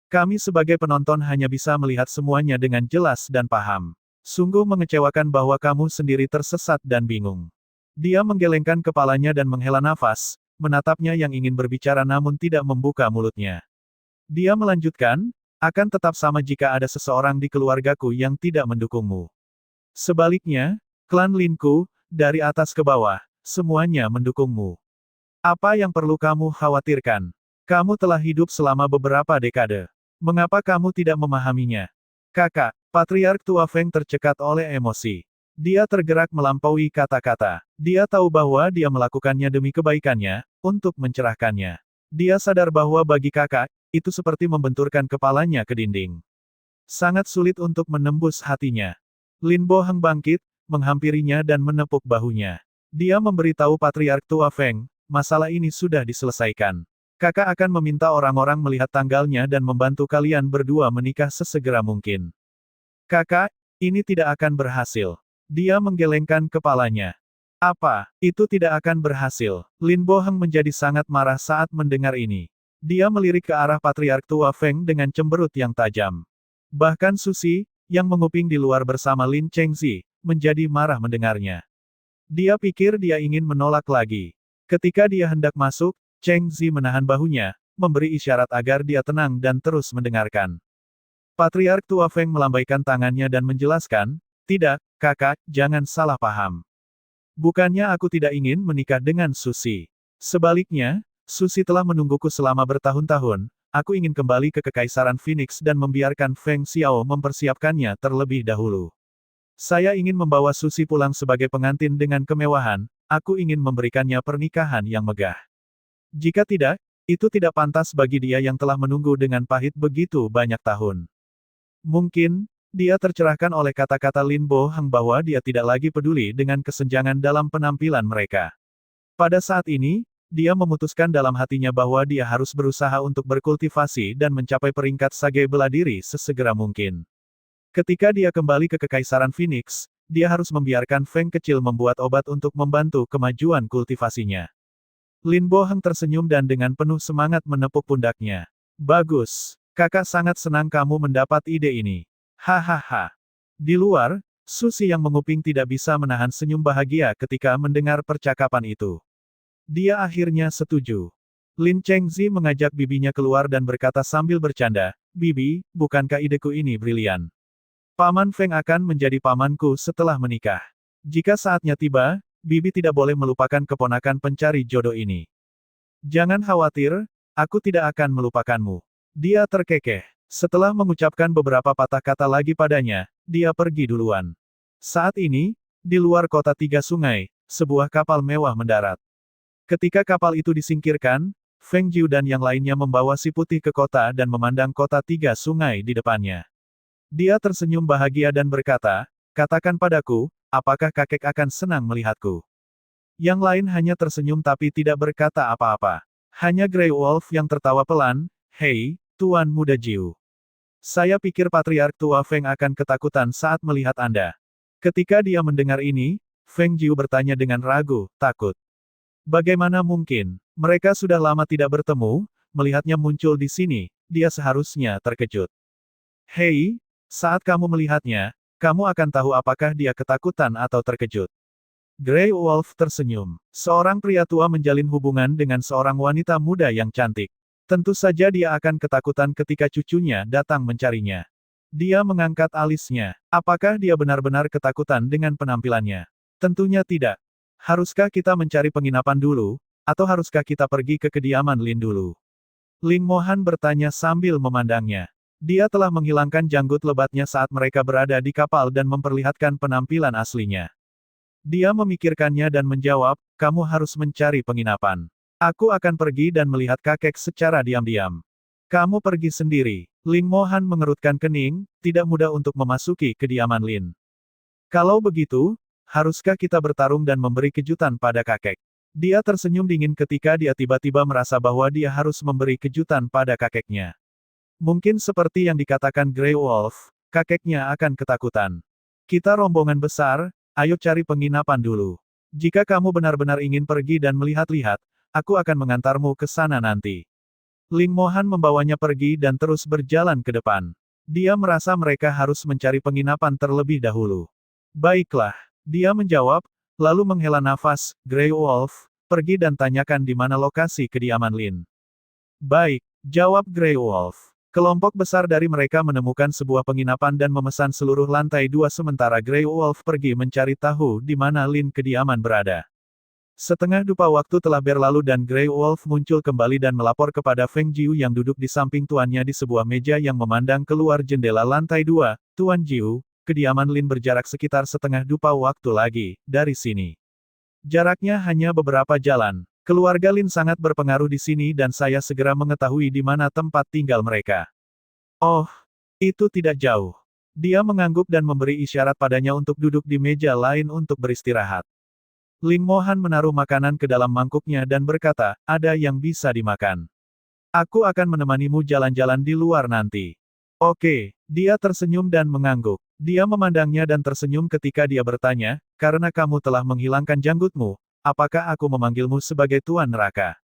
Kami sebagai penonton hanya bisa melihat semuanya dengan jelas dan paham. Sungguh mengecewakan bahwa kamu sendiri tersesat dan bingung. Dia menggelengkan kepalanya dan menghela nafas, menatapnya yang ingin berbicara namun tidak membuka mulutnya. Dia melanjutkan, akan tetap sama jika ada seseorang di keluargaku yang tidak mendukungmu. Sebaliknya, klan Linku, dari atas ke bawah, semuanya mendukungmu. Apa yang perlu kamu khawatirkan? Kamu telah hidup selama beberapa dekade. Mengapa kamu tidak memahaminya? Kakak, Patriark Tua Feng tercekat oleh emosi. Dia tergerak melampaui kata-kata. Dia tahu bahwa dia melakukannya demi kebaikannya, untuk mencerahkannya. Dia sadar bahwa bagi kakak, itu seperti membenturkan kepalanya ke dinding. Sangat sulit untuk menembus hatinya. Lin Bo Heng bangkit, menghampirinya dan menepuk bahunya. Dia memberitahu Patriark Tua Feng, masalah ini sudah diselesaikan. Kakak akan meminta orang-orang melihat tanggalnya dan membantu kalian berdua menikah sesegera mungkin. Kakak, ini tidak akan berhasil. Dia menggelengkan kepalanya. Apa, itu tidak akan berhasil? Lin Bo Heng menjadi sangat marah saat mendengar ini. Dia melirik ke arah Patriark Tua Feng dengan cemberut yang tajam. Bahkan Susi, yang menguping di luar bersama Lin Chengzi, menjadi marah mendengarnya. Dia pikir dia ingin menolak lagi. Ketika dia hendak masuk, Cheng Zi menahan bahunya, memberi isyarat agar dia tenang dan terus mendengarkan. Patriark tua Feng melambaikan tangannya dan menjelaskan, "Tidak, kakak, jangan salah paham. Bukannya aku tidak ingin menikah dengan Susi. Sebaliknya, Susi telah menungguku selama bertahun-tahun, aku ingin kembali ke Kekaisaran Phoenix dan membiarkan Feng Xiao mempersiapkannya terlebih dahulu. Saya ingin membawa Susi pulang sebagai pengantin dengan kemewahan, aku ingin memberikannya pernikahan yang megah. Jika tidak, itu tidak pantas bagi dia yang telah menunggu dengan pahit begitu banyak tahun." Mungkin, dia tercerahkan oleh kata-kata Lin Bo Hang bahwa dia tidak lagi peduli dengan kesenjangan dalam penampilan mereka. Pada saat ini, dia memutuskan dalam hatinya bahwa dia harus berusaha untuk berkultivasi dan mencapai peringkat sage bela diri sesegera mungkin. Ketika dia kembali ke Kekaisaran Phoenix, dia harus membiarkan Feng kecil membuat obat untuk membantu kemajuan kultivasinya. Lin Bo Hang tersenyum dan dengan penuh semangat menepuk pundaknya. "Bagus. Kakak sangat senang kamu mendapat ide ini. Hahaha." Di luar, Susi yang menguping tidak bisa menahan senyum bahagia ketika mendengar percakapan itu. Dia akhirnya setuju. Lin Chengzi mengajak bibinya keluar dan berkata sambil bercanda, "Bibi, bukankah ideku ini brilian? Paman Feng akan menjadi pamanku setelah menikah. Jika saatnya tiba, Bibi tidak boleh melupakan keponakan pencari jodoh ini." "Jangan khawatir, aku tidak akan melupakanmu." Dia terkekeh. Setelah mengucapkan beberapa patah kata lagi padanya, dia pergi duluan. Saat ini, di luar kota Tiga Sungai, sebuah kapal mewah mendarat. Ketika kapal itu disingkirkan, Feng Jiu dan yang lainnya membawa si putih ke kota dan memandang kota Tiga Sungai di depannya. Dia tersenyum bahagia dan berkata, "Katakan padaku, apakah kakek akan senang melihatku?" Yang lain hanya tersenyum tapi tidak berkata apa-apa. Hanya Grey Wolf yang tertawa pelan, "Hei, Tuan Muda Jiu. Saya pikir Patriark Tua Feng akan ketakutan saat melihat Anda." Ketika dia mendengar ini, Feng Jiu bertanya dengan ragu, "Takut? Bagaimana mungkin? Mereka sudah lama tidak bertemu, melihatnya muncul di sini, dia seharusnya terkejut." "Hei, saat kamu melihatnya, kamu akan tahu apakah dia ketakutan atau terkejut." Grey Wolf tersenyum. Seorang pria tua menjalin hubungan dengan seorang wanita muda yang cantik. Tentu saja dia akan ketakutan ketika cucunya datang mencarinya. Dia mengangkat alisnya. Apakah dia benar-benar ketakutan dengan penampilannya? Tentunya tidak. Haruskah kita mencari penginapan dulu, atau haruskah kita pergi ke kediaman Lin dulu? Ling Mohan bertanya sambil memandangnya. Dia telah menghilangkan janggut lebatnya saat mereka berada di kapal dan memperlihatkan penampilan aslinya. Dia memikirkannya dan menjawab, "Kamu harus mencari penginapan. Aku akan pergi dan melihat kakek secara diam-diam. Kamu pergi sendiri." Ling Mohan mengerutkan kening, tidak mudah untuk memasuki kediaman Lin. "Kalau begitu, haruskah kita bertarung dan memberi kejutan pada kakek?" Dia tersenyum dingin ketika dia tiba-tiba merasa bahwa dia harus memberi kejutan pada kakeknya. Mungkin seperti yang dikatakan Grey Wolf, kakeknya akan ketakutan. "Kita rombongan besar, ayo cari penginapan dulu. Jika kamu benar-benar ingin pergi dan melihat-lihat, aku akan mengantarmu ke sana nanti." Ling Mohan membawanya pergi dan terus berjalan ke depan. Dia merasa mereka harus mencari penginapan terlebih dahulu. "Baiklah," dia menjawab, lalu menghela nafas, "Grey Wolf, pergi dan tanyakan di mana lokasi kediaman Lin." "Baik," jawab Grey Wolf. Kelompok besar dari mereka menemukan sebuah penginapan dan memesan seluruh lantai 2 sementara Grey Wolf pergi mencari tahu di mana Lin kediaman berada. Setengah dupa waktu telah berlalu dan Grey Wolf muncul kembali dan melapor kepada Feng Jiu yang duduk di samping tuannya di sebuah meja yang memandang keluar jendela lantai 2. "Tuan Jiu, kediaman Lin berjarak sekitar setengah dupa waktu lagi, dari sini. Jaraknya hanya beberapa jalan. Keluarga Lin sangat berpengaruh di sini dan saya segera mengetahui di mana tempat tinggal mereka." "Oh, itu tidak jauh." Dia mengangguk dan memberi isyarat padanya untuk duduk di meja lain untuk beristirahat. Ling Mohan menaruh makanan ke dalam mangkuknya dan berkata, "Ada yang bisa dimakan. Aku akan menemanimu jalan-jalan di luar nanti." "Oke." Dia tersenyum dan mengangguk. Dia memandangnya dan tersenyum ketika dia bertanya, "Karena kamu telah menghilangkan janggutmu, apakah aku memanggilmu sebagai Tuan Neraka?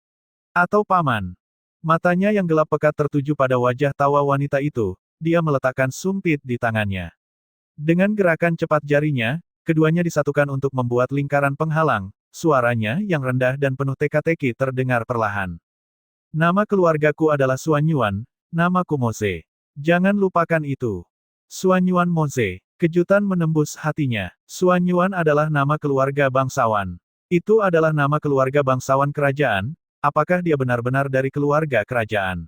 Atau Paman?" Matanya yang gelap pekat tertuju pada wajah tawa wanita itu, dia meletakkan sumpit di tangannya. Dengan gerakan cepat jarinya, keduanya disatukan untuk membuat lingkaran penghalang, suaranya yang rendah dan penuh teka-teki terdengar perlahan. Nama keluargaku adalah Xuan Yuan, namaku Moze. Jangan lupakan itu. Xuan Yuan Moze. Kejutan menembus hatinya. Xuan Yuan adalah nama keluarga bangsawan. Itu adalah nama keluarga bangsawan kerajaan, apakah dia benar-benar dari keluarga kerajaan?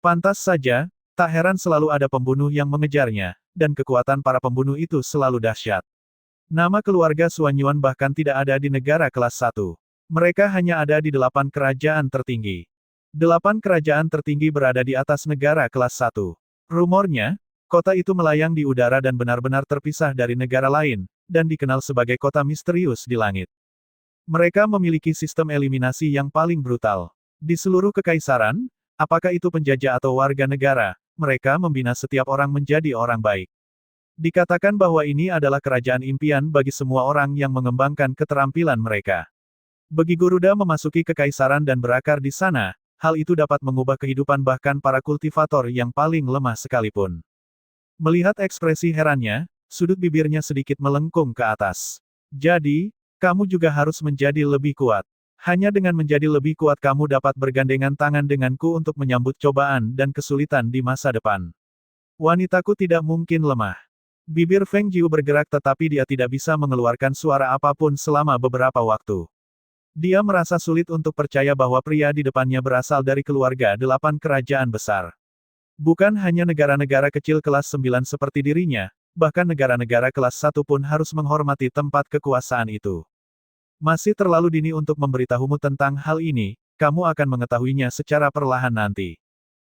Pantas saja, tak heran selalu ada pembunuh yang mengejarnya, dan kekuatan para pembunuh itu selalu dahsyat. Nama keluarga Xuan Yuan bahkan tidak ada di negara kelas 1. Mereka hanya ada di 8 kerajaan tertinggi. 8 kerajaan tertinggi berada di atas negara kelas 1. Rumornya, kota itu melayang di udara dan benar-benar terpisah dari negara lain, dan dikenal sebagai kota misterius di langit. Mereka memiliki sistem eliminasi yang paling brutal. Di seluruh kekaisaran, apakah itu penjajah atau warga negara, mereka membina setiap orang menjadi orang baik. Dikatakan bahwa ini adalah kerajaan impian bagi semua orang yang mengembangkan keterampilan mereka. Begitu Garuda memasuki kekaisaran dan berakar di sana, hal itu dapat mengubah kehidupan bahkan para kultivator yang paling lemah sekalipun. Melihat ekspresi herannya, sudut bibirnya sedikit melengkung ke atas. Jadi, kamu juga harus menjadi lebih kuat. Hanya dengan menjadi lebih kuat kamu dapat bergandengan tangan denganku untuk menyambut cobaan dan kesulitan di masa depan. Wanitaku tidak mungkin lemah. Bibir Feng Jiu bergerak tetapi dia tidak bisa mengeluarkan suara apapun selama beberapa waktu. Dia merasa sulit untuk percaya bahwa pria di depannya berasal dari keluarga 8 kerajaan besar. Bukan hanya negara-negara kecil kelas 9 seperti dirinya, bahkan negara-negara kelas 1 pun harus menghormati tempat kekuasaan itu. Masih terlalu dini untuk memberitahumu tentang hal ini, kamu akan mengetahuinya secara perlahan nanti.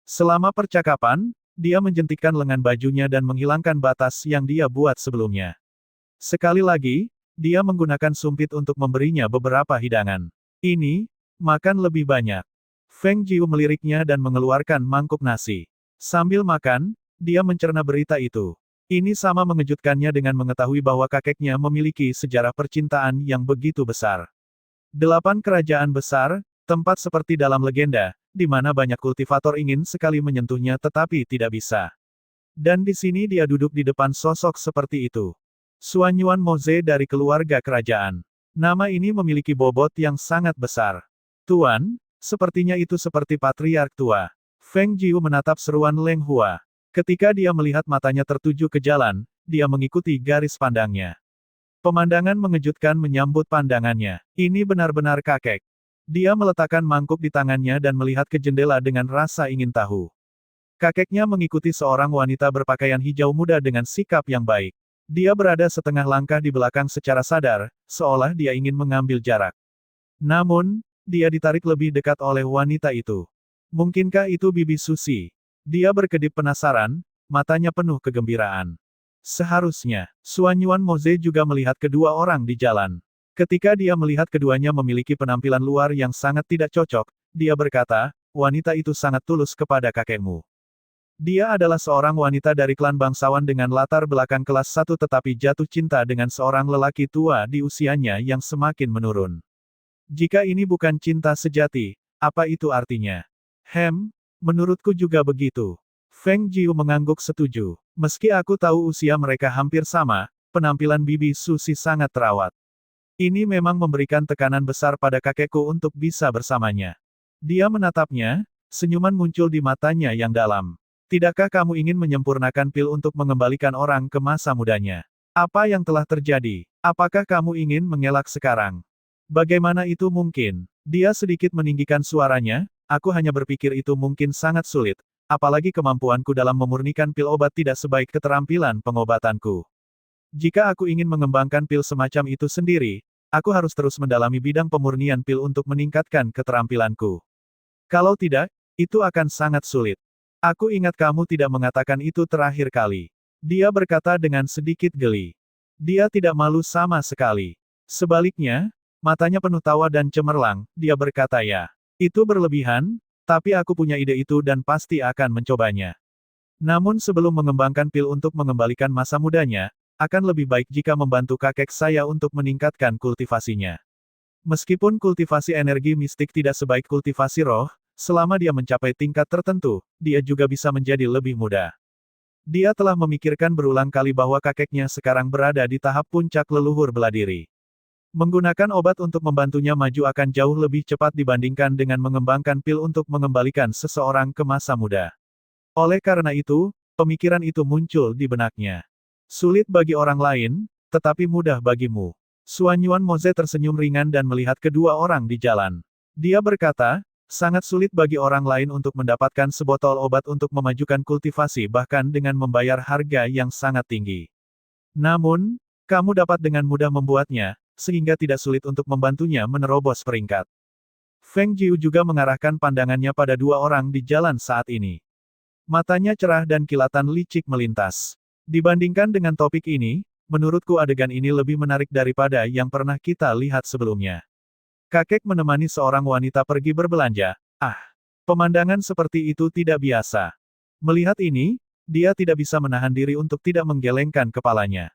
Selama percakapan, dia menjentikkan lengan bajunya dan menghilangkan batas yang dia buat sebelumnya. Sekali lagi, dia menggunakan sumpit untuk memberinya beberapa hidangan. Ini, makan lebih banyak. Feng Jiu meliriknya dan mengeluarkan mangkuk nasi. Sambil makan, dia mencerna berita itu. Ini sama mengejutkannya dengan mengetahui bahwa kakeknya memiliki sejarah percintaan yang begitu besar. 8 kerajaan besar, tempat seperti dalam legenda, di mana banyak kultivator ingin sekali menyentuhnya tetapi tidak bisa. Dan di sini dia duduk di depan sosok seperti itu. Xuan Yuan Moze dari keluarga kerajaan. Nama ini memiliki bobot yang sangat besar. Tuan, sepertinya itu seperti patriark tua. Feng Jiu menatap seruan Leng Hua. Ketika dia melihat matanya tertuju ke jalan, dia mengikuti garis pandangnya. Pemandangan mengejutkan menyambut pandangannya. Ini benar-benar kakek. Dia meletakkan mangkuk di tangannya dan melihat ke jendela dengan rasa ingin tahu. Kakeknya mengikuti seorang wanita berpakaian hijau muda dengan sikap yang baik. Dia berada setengah langkah di belakang secara sadar, seolah dia ingin mengambil jarak. Namun, dia ditarik lebih dekat oleh wanita itu. Mungkinkah itu Bibi Susi? Dia berkedip penasaran, matanya penuh kegembiraan. Seharusnya, Xuan Yuan Moze juga melihat kedua orang di jalan. Ketika dia melihat keduanya memiliki penampilan luar yang sangat tidak cocok, dia berkata, wanita itu sangat tulus kepada kakekmu. Dia adalah seorang wanita dari klan bangsawan dengan latar belakang kelas 1 tetapi jatuh cinta dengan seorang lelaki tua di usianya yang semakin menurun. Jika ini bukan cinta sejati, apa itu artinya? Menurutku juga begitu. Feng Jiu mengangguk setuju. Meski aku tahu usia mereka hampir sama, penampilan Bibi Susi sangat terawat. Ini memang memberikan tekanan besar pada kakekku untuk bisa bersamanya. Dia menatapnya, senyuman muncul di matanya yang dalam. Tidakkah kamu ingin menyempurnakan pil untuk mengembalikan orang ke masa mudanya? Apa yang telah terjadi? Apakah kamu ingin mengelak sekarang? Bagaimana itu mungkin? Dia sedikit meninggikan suaranya, aku hanya berpikir itu mungkin sangat sulit, apalagi kemampuanku dalam memurnikan pil obat tidak sebaik keterampilan pengobatanku. Jika aku ingin mengembangkan pil semacam itu sendiri, aku harus terus mendalami bidang pemurnian pil untuk meningkatkan keterampilanku. Kalau tidak, itu akan sangat sulit. Aku ingat kamu tidak mengatakan itu terakhir kali. Dia berkata dengan sedikit geli. Dia tidak malu sama sekali. Sebaliknya, matanya penuh tawa dan cemerlang, dia berkata ya. Itu berlebihan, tapi aku punya ide itu dan pasti akan mencobanya. Namun sebelum mengembangkan pil untuk mengembalikan masa mudanya, akan lebih baik jika membantu kakek saya untuk meningkatkan kultivasinya. Meskipun kultivasi energi mistik tidak sebaik kultivasi roh, selama dia mencapai tingkat tertentu, dia juga bisa menjadi lebih mudah. Dia telah memikirkan berulang kali bahwa kakeknya sekarang berada di tahap puncak leluhur bela diri. Menggunakan obat untuk membantunya maju akan jauh lebih cepat dibandingkan dengan mengembangkan pil untuk mengembalikan seseorang ke masa muda. Oleh karena itu, pemikiran itu muncul di benaknya. Sulit bagi orang lain, tetapi mudah bagimu. Xuan Yuan Moze tersenyum ringan dan melihat kedua orang di jalan. Dia berkata, sangat sulit bagi orang lain untuk mendapatkan sebotol obat untuk memajukan kultivasi bahkan dengan membayar harga yang sangat tinggi. Namun, kamu dapat dengan mudah membuatnya, sehingga tidak sulit untuk membantunya menerobos peringkat. Feng Jiu juga mengarahkan pandangannya pada dua orang di jalan saat ini. Matanya cerah dan kilatan licik melintas. Dibandingkan dengan topik ini, menurutku adegan ini lebih menarik daripada yang pernah kita lihat sebelumnya. Kakek menemani seorang wanita pergi berbelanja. Pemandangan seperti itu tidak biasa. Melihat ini, dia tidak bisa menahan diri untuk tidak menggelengkan kepalanya.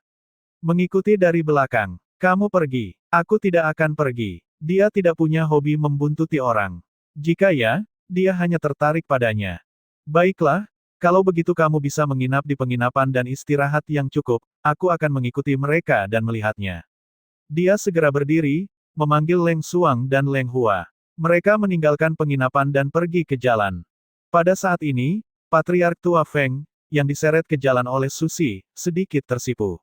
Mengikuti dari belakang. Kamu pergi. Aku tidak akan pergi. Dia tidak punya hobi membuntuti orang. Jika ya, dia hanya tertarik padanya. Baiklah, kalau begitu kamu bisa menginap di penginapan dan istirahat yang cukup, aku akan mengikuti mereka dan melihatnya. Dia segera berdiri, memanggil Leng Xuang dan Leng Hua. Mereka meninggalkan penginapan dan pergi ke jalan. Pada saat ini, Patriark Tua Feng, yang diseret ke jalan oleh Susi, sedikit tersipu.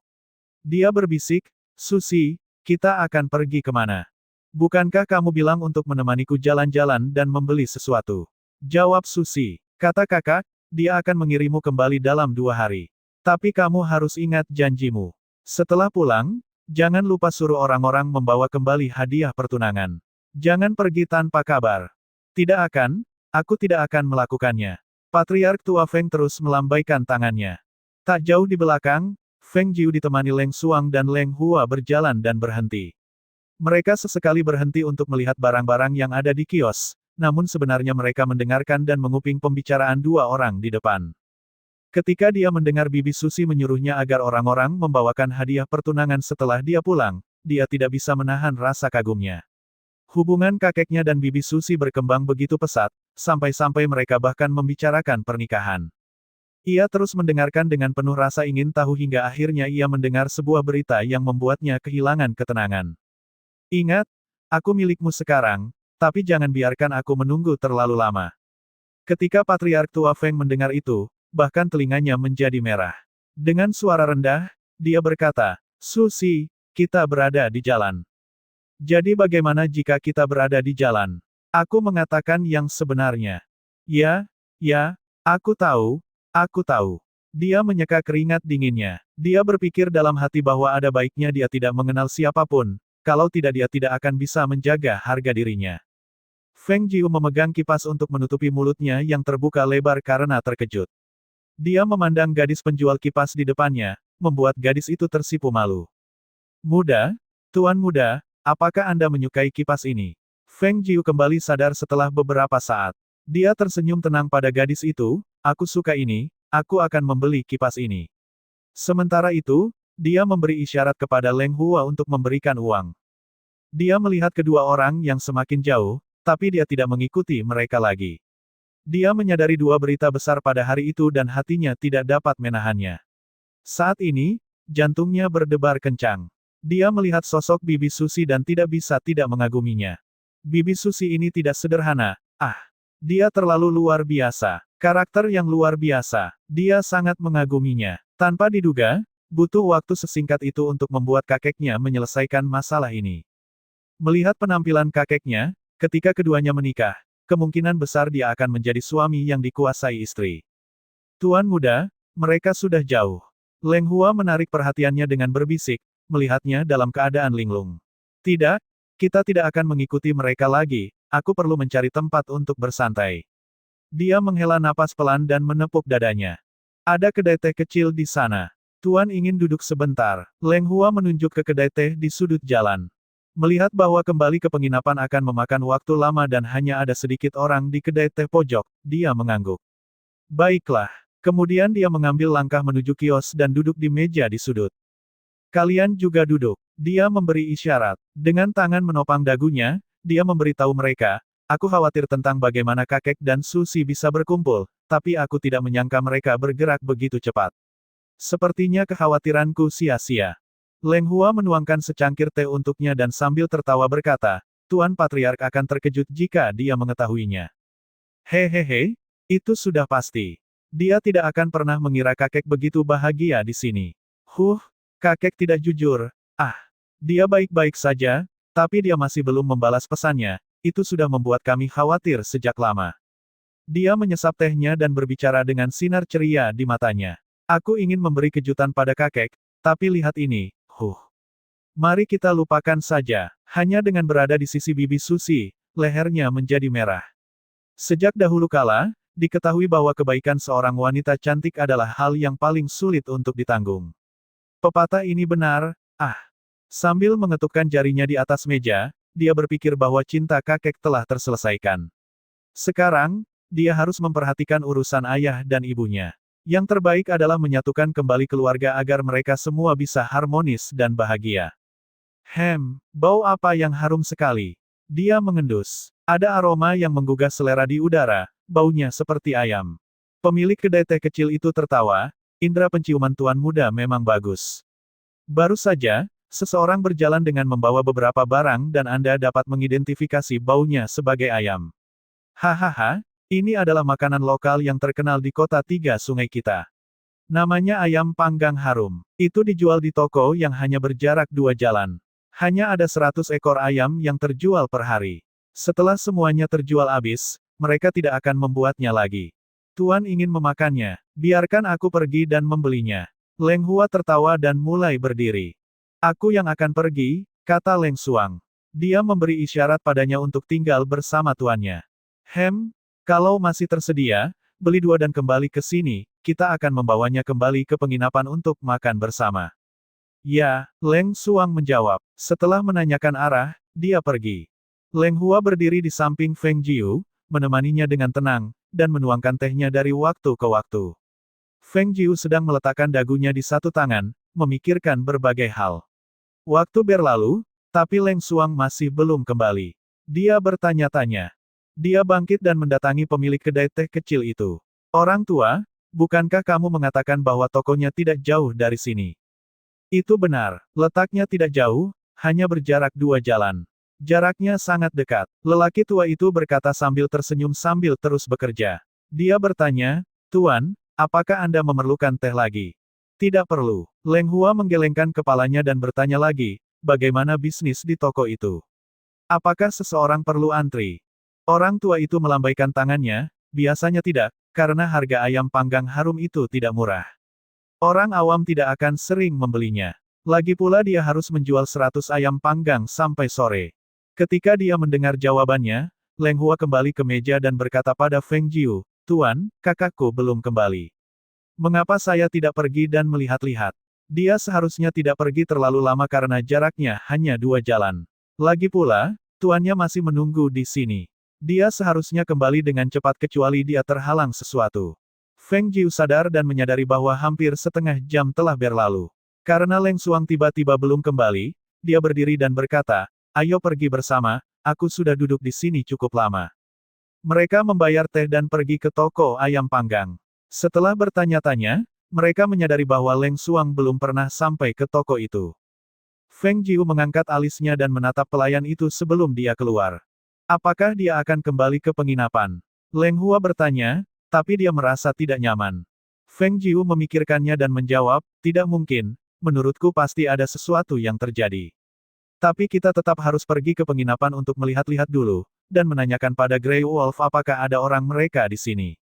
Dia berbisik, Susi, kita akan pergi kemana? Bukankah kamu bilang untuk menemaniku jalan-jalan dan membeli sesuatu? Jawab Susi. Kata kakak, dia akan mengirimu kembali dalam 2 hari. Tapi kamu harus ingat janjimu. Setelah pulang, jangan lupa suruh orang-orang membawa kembali hadiah pertunangan. Jangan pergi tanpa kabar. Tidak akan, aku tidak akan melakukannya. Patriark Tua Feng terus melambaikan tangannya. Tak jauh di belakang, Feng Jiu ditemani Leng Xuang dan Leng Hua berjalan dan berhenti. Mereka sesekali berhenti untuk melihat barang-barang yang ada di kios, namun sebenarnya mereka mendengarkan dan menguping pembicaraan dua orang di depan. Ketika dia mendengar Bibi Susi menyuruhnya agar orang-orang membawakan hadiah pertunangan setelah dia pulang, dia tidak bisa menahan rasa kagumnya. Hubungan kakeknya dan Bibi Susi berkembang begitu pesat, sampai-sampai mereka bahkan membicarakan pernikahan. Ia terus mendengarkan dengan penuh rasa ingin tahu hingga akhirnya ia mendengar sebuah berita yang membuatnya kehilangan ketenangan. Ingat, aku milikmu sekarang, tapi jangan biarkan aku menunggu terlalu lama. Ketika Patriark Tua Feng mendengar itu, bahkan telinganya menjadi merah. Dengan suara rendah, dia berkata, Susi, kita berada di jalan. Jadi bagaimana jika kita berada di jalan? Aku mengatakan yang sebenarnya. Ya, aku tahu. Dia menyeka keringat dinginnya. Dia berpikir dalam hati bahwa ada baiknya dia tidak mengenal siapapun, kalau tidak dia tidak akan bisa menjaga harga dirinya. Feng Jiu memegang kipas untuk menutupi mulutnya yang terbuka lebar karena terkejut. Dia memandang gadis penjual kipas di depannya, membuat gadis itu tersipu malu. Muda, Tuan Muda, apakah Anda menyukai kipas ini? Feng Jiu kembali sadar setelah beberapa saat. Dia tersenyum tenang pada gadis itu, aku suka ini, aku akan membeli kipas ini. Sementara itu, dia memberi isyarat kepada Leng Hua untuk memberikan uang. Dia melihat kedua orang yang semakin jauh, tapi dia tidak mengikuti mereka lagi. Dia menyadari dua berita besar pada hari itu dan hatinya tidak dapat menahannya. Saat ini, jantungnya berdebar kencang. Dia melihat sosok Bibi Susi dan tidak bisa tidak mengaguminya. Bibi Susi ini tidak sederhana, dia terlalu luar biasa. Karakter yang luar biasa. Dia sangat mengaguminya. Tanpa diduga, butuh waktu sesingkat itu untuk membuat kakeknya menyelesaikan masalah ini. Melihat penampilan kakeknya, ketika keduanya menikah, kemungkinan besar dia akan menjadi suami yang dikuasai istri. Tuan Muda, mereka sudah jauh. Leng Hua menarik perhatiannya dengan berbisik, melihatnya dalam keadaan linglung. Tidak, kita tidak akan mengikuti mereka lagi, aku perlu mencari tempat untuk bersantai. Dia menghela napas pelan dan menepuk dadanya. Ada kedai teh kecil di sana. Tuan ingin duduk sebentar. Leng Hua menunjuk ke kedai teh di sudut jalan. Melihat bahwa kembali ke penginapan akan memakan waktu lama dan hanya ada sedikit orang di kedai teh pojok, dia mengangguk. Baiklah. Kemudian dia mengambil langkah menuju kios dan duduk di meja di sudut. Kalian juga duduk. Dia memberi isyarat. Dengan tangan menopang dagunya, dia memberitahu mereka, aku khawatir tentang bagaimana kakek dan Susi bisa berkumpul, tapi aku tidak menyangka mereka bergerak begitu cepat. Sepertinya kekhawatiranku sia-sia. Leng Hua menuangkan secangkir teh untuknya dan sambil tertawa berkata, Tuan Patriark akan terkejut jika dia mengetahuinya. Hehehe, itu sudah pasti. Dia tidak akan pernah mengira kakek begitu bahagia di sini. Kakek tidak jujur. Ah, dia baik-baik saja, tapi dia masih belum membalas pesannya. Itu sudah membuat kami khawatir sejak lama. Dia menyesap tehnya dan berbicara dengan sinar ceria di matanya. Aku ingin memberi kejutan pada kakek, tapi lihat ini, Mari kita lupakan saja. Hanya dengan berada di sisi bibi Susi, lehernya menjadi merah. Sejak dahulu kala, diketahui bahwa kebaikan seorang wanita cantik adalah hal yang paling sulit untuk ditanggung. Pepatah ini benar, Sambil mengetukkan jarinya di atas meja, dia berpikir bahwa cinta kakek telah terselesaikan. Sekarang, dia harus memperhatikan urusan ayah dan ibunya. Yang terbaik adalah menyatukan kembali keluarga agar mereka semua bisa harmonis dan bahagia. Bau apa yang harum sekali. Dia mengendus. Ada aroma yang menggugah selera di udara, baunya seperti ayam. Pemilik kedai teh kecil itu tertawa, indera penciuman tuan muda memang bagus. Baru saja, seseorang berjalan dengan membawa beberapa barang dan Anda dapat mengidentifikasi baunya sebagai ayam. Hahaha, ini adalah makanan lokal yang terkenal di kota Tiga Sungai kita. Namanya ayam panggang harum. Itu dijual di toko yang hanya berjarak 2 jalan. Hanya ada 100 ekor ayam yang terjual per hari. Setelah semuanya terjual habis, mereka tidak akan membuatnya lagi. Tuan ingin memakannya, biarkan aku pergi dan membelinya. Leng Hua tertawa dan mulai berdiri. Aku yang akan pergi, kata Leng Suang. Dia memberi isyarat padanya untuk tinggal bersama tuannya. Kalau masih tersedia, beli 2 dan kembali ke sini, kita akan membawanya kembali ke penginapan untuk makan bersama. Ya, Leng Suang menjawab. Setelah menanyakan arah, dia pergi. Leng Hua berdiri di samping Feng Jiu, menemaninya dengan tenang, dan menuangkan tehnya dari waktu ke waktu. Feng Jiu sedang meletakkan dagunya di satu tangan, memikirkan berbagai hal. Waktu berlalu, tapi Leng Suang masih belum kembali. Dia bertanya-tanya. Dia bangkit dan mendatangi pemilik kedai teh kecil itu. Orang tua, bukankah kamu mengatakan bahwa tokonya tidak jauh dari sini? Itu benar, letaknya tidak jauh, hanya berjarak 2 jalan. Jaraknya sangat dekat. Lelaki tua itu berkata sambil tersenyum sambil terus bekerja. Dia bertanya, Tuan, apakah Anda memerlukan teh lagi? Tidak perlu. Leng Hua menggelengkan kepalanya dan bertanya lagi, bagaimana bisnis di toko itu? Apakah seseorang perlu antri? Orang tua itu melambaikan tangannya, biasanya tidak, karena harga ayam panggang harum itu tidak murah. Orang awam tidak akan sering membelinya. Lagi pula dia harus menjual 100 ayam panggang sampai sore. Ketika dia mendengar jawabannya, Leng Hua kembali ke meja dan berkata pada Feng Jiu, Tuan, kakakku belum kembali. Mengapa saya tidak pergi dan melihat-lihat? Dia seharusnya tidak pergi terlalu lama karena jaraknya hanya 2 jalan. Lagi pula, tuannya masih menunggu di sini. Dia seharusnya kembali dengan cepat kecuali dia terhalang sesuatu. Feng Jiu sadar dan menyadari bahwa hampir setengah jam telah berlalu. Karena Leng Suang tiba-tiba belum kembali, dia berdiri dan berkata, ayo pergi bersama, aku sudah duduk di sini cukup lama. Mereka membayar teh dan pergi ke toko ayam panggang. Setelah bertanya-tanya, mereka menyadari bahwa Leng Suang belum pernah sampai ke toko itu. Feng Jiu mengangkat alisnya dan menatap pelayan itu sebelum dia keluar. Apakah dia akan kembali ke penginapan? Leng Hua bertanya, tapi dia merasa tidak nyaman. Feng Jiu memikirkannya dan menjawab, tidak mungkin, menurutku pasti ada sesuatu yang terjadi. Tapi kita tetap harus pergi ke penginapan untuk melihat-lihat dulu, dan menanyakan pada Grey Wolf apakah ada orang mereka di sini.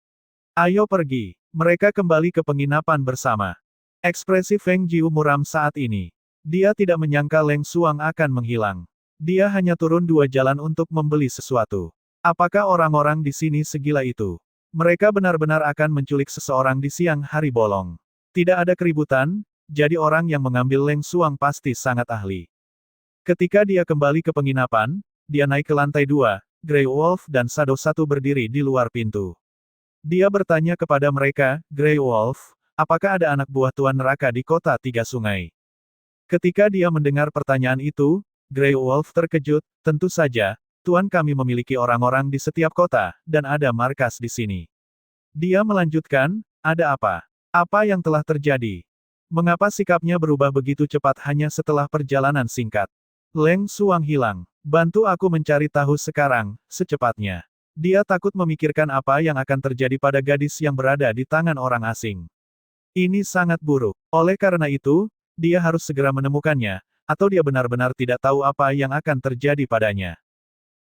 Ayo pergi. Mereka kembali ke penginapan bersama. Ekspresi Feng Jiu muram saat ini. Dia tidak menyangka Leng Suang akan menghilang. Dia hanya turun 2 jalan untuk membeli sesuatu. Apakah orang-orang di sini segila itu? Mereka benar-benar akan menculik seseorang di siang hari bolong. Tidak ada keributan, jadi orang yang mengambil Leng Suang pasti sangat ahli. Ketika dia kembali ke penginapan, dia naik ke lantai 2, Grey Wolf dan Shadow 1 berdiri di luar pintu. Dia bertanya kepada mereka, Grey Wolf, apakah ada anak buah Tuan Neraka di kota Tiga Sungai? Ketika dia mendengar pertanyaan itu, Grey Wolf terkejut, tentu saja, Tuan kami memiliki orang-orang di setiap kota, dan ada markas di sini. Dia melanjutkan, ada apa? Apa yang telah terjadi? Mengapa sikapnya berubah begitu cepat hanya setelah perjalanan singkat? Leng Xuang hilang. Bantu aku mencari tahu sekarang, secepatnya. Dia takut memikirkan apa yang akan terjadi pada gadis yang berada di tangan orang asing. Ini sangat buruk. Oleh karena itu, dia harus segera menemukannya, atau dia benar-benar tidak tahu apa yang akan terjadi padanya.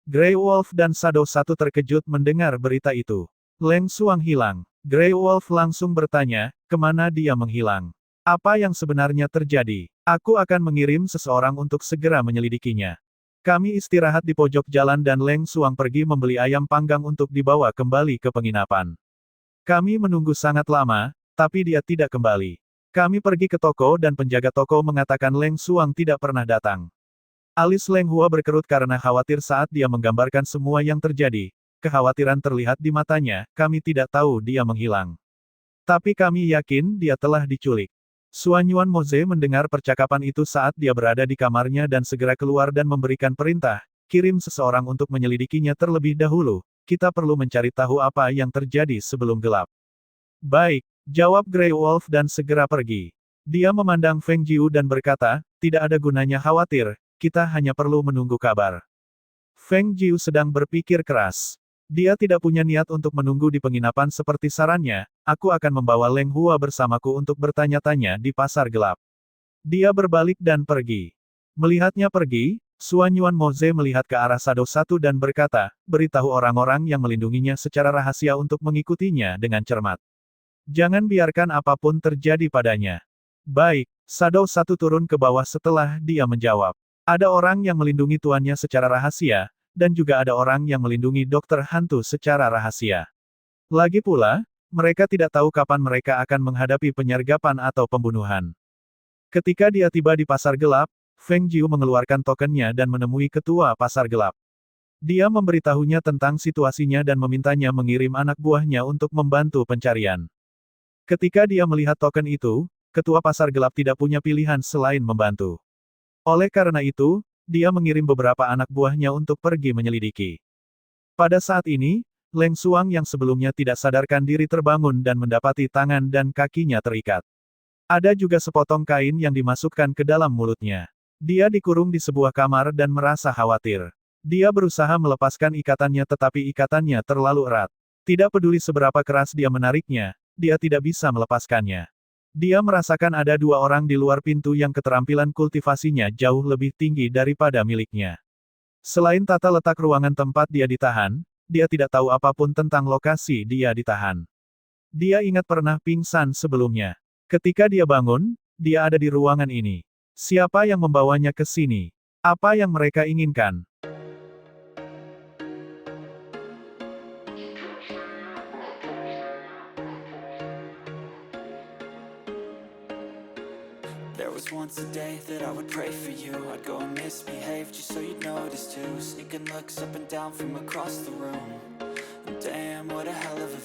Grey Wolf dan Shadow Satu terkejut mendengar berita itu. Leng Xuang hilang. Grey Wolf langsung bertanya, kemana dia menghilang? Apa yang sebenarnya terjadi? Aku akan mengirim seseorang untuk segera menyelidikinya. Kami istirahat di pojok jalan dan Leng Xuang pergi membeli ayam panggang untuk dibawa kembali ke penginapan. Kami menunggu sangat lama, tapi dia tidak kembali. Kami pergi ke toko dan penjaga toko mengatakan Leng Xuang tidak pernah datang. Alis Leng Hua berkerut karena khawatir saat dia menggambarkan semua yang terjadi. Kekhawatiran terlihat di matanya, kami tidak tahu dia menghilang. Tapi kami yakin dia telah diculik. Suanyuan Moze mendengar percakapan itu saat dia berada di kamarnya dan segera keluar dan memberikan perintah, kirim seseorang untuk menyelidikinya terlebih dahulu, kita perlu mencari tahu apa yang terjadi sebelum gelap. Baik, jawab Grey Wolf dan segera pergi. Dia memandang Feng Jiu dan berkata, tidak ada gunanya khawatir, kita hanya perlu menunggu kabar. Feng Jiu sedang berpikir keras. Dia tidak punya niat untuk menunggu di penginapan seperti sarannya, aku akan membawa Leng Hua bersamaku untuk bertanya-tanya di pasar gelap. Dia berbalik dan pergi. Melihatnya pergi, Suanyuan Moze melihat ke arah Shadow Satu dan berkata, beritahu orang-orang yang melindunginya secara rahasia untuk mengikutinya dengan cermat. Jangan biarkan apapun terjadi padanya. Baik, Shadow Satu turun ke bawah setelah dia menjawab. Ada orang yang melindungi tuannya secara rahasia, dan juga ada orang yang melindungi dokter hantu secara rahasia. Lagi pula, mereka tidak tahu kapan mereka akan menghadapi penyergapan atau pembunuhan. Ketika dia tiba di pasar gelap, Feng Jiu mengeluarkan tokennya dan menemui ketua pasar gelap. Dia memberitahunya tentang situasinya dan memintanya mengirim anak buahnya untuk membantu pencarian. Ketika dia melihat token itu, ketua pasar gelap tidak punya pilihan selain membantu. Oleh karena itu, dia mengirim beberapa anak buahnya untuk pergi menyelidiki. Pada saat ini, Leng Xuang yang sebelumnya tidak sadarkan diri terbangun dan mendapati tangan dan kakinya terikat. Ada juga sepotong kain yang dimasukkan ke dalam mulutnya. Dia dikurung di sebuah kamar dan merasa khawatir. Dia berusaha melepaskan ikatannya tetapi ikatannya terlalu erat. Tidak peduli seberapa keras dia menariknya, dia tidak bisa melepaskannya. Dia merasakan ada dua orang di luar pintu yang keterampilan kultivasinya jauh lebih tinggi daripada miliknya. Selain tata letak ruangan tempat dia ditahan, dia tidak tahu apapun tentang lokasi dia ditahan. Dia ingat pernah pingsan sebelumnya. Ketika dia bangun, dia ada di ruangan ini. Siapa yang membawanya ke sini? Apa yang mereka inginkan? There was once a day that I would pray for you. I'd go and misbehave just so you'd notice too. Sneaking looks up and down from across the room. And damn, what a hell of a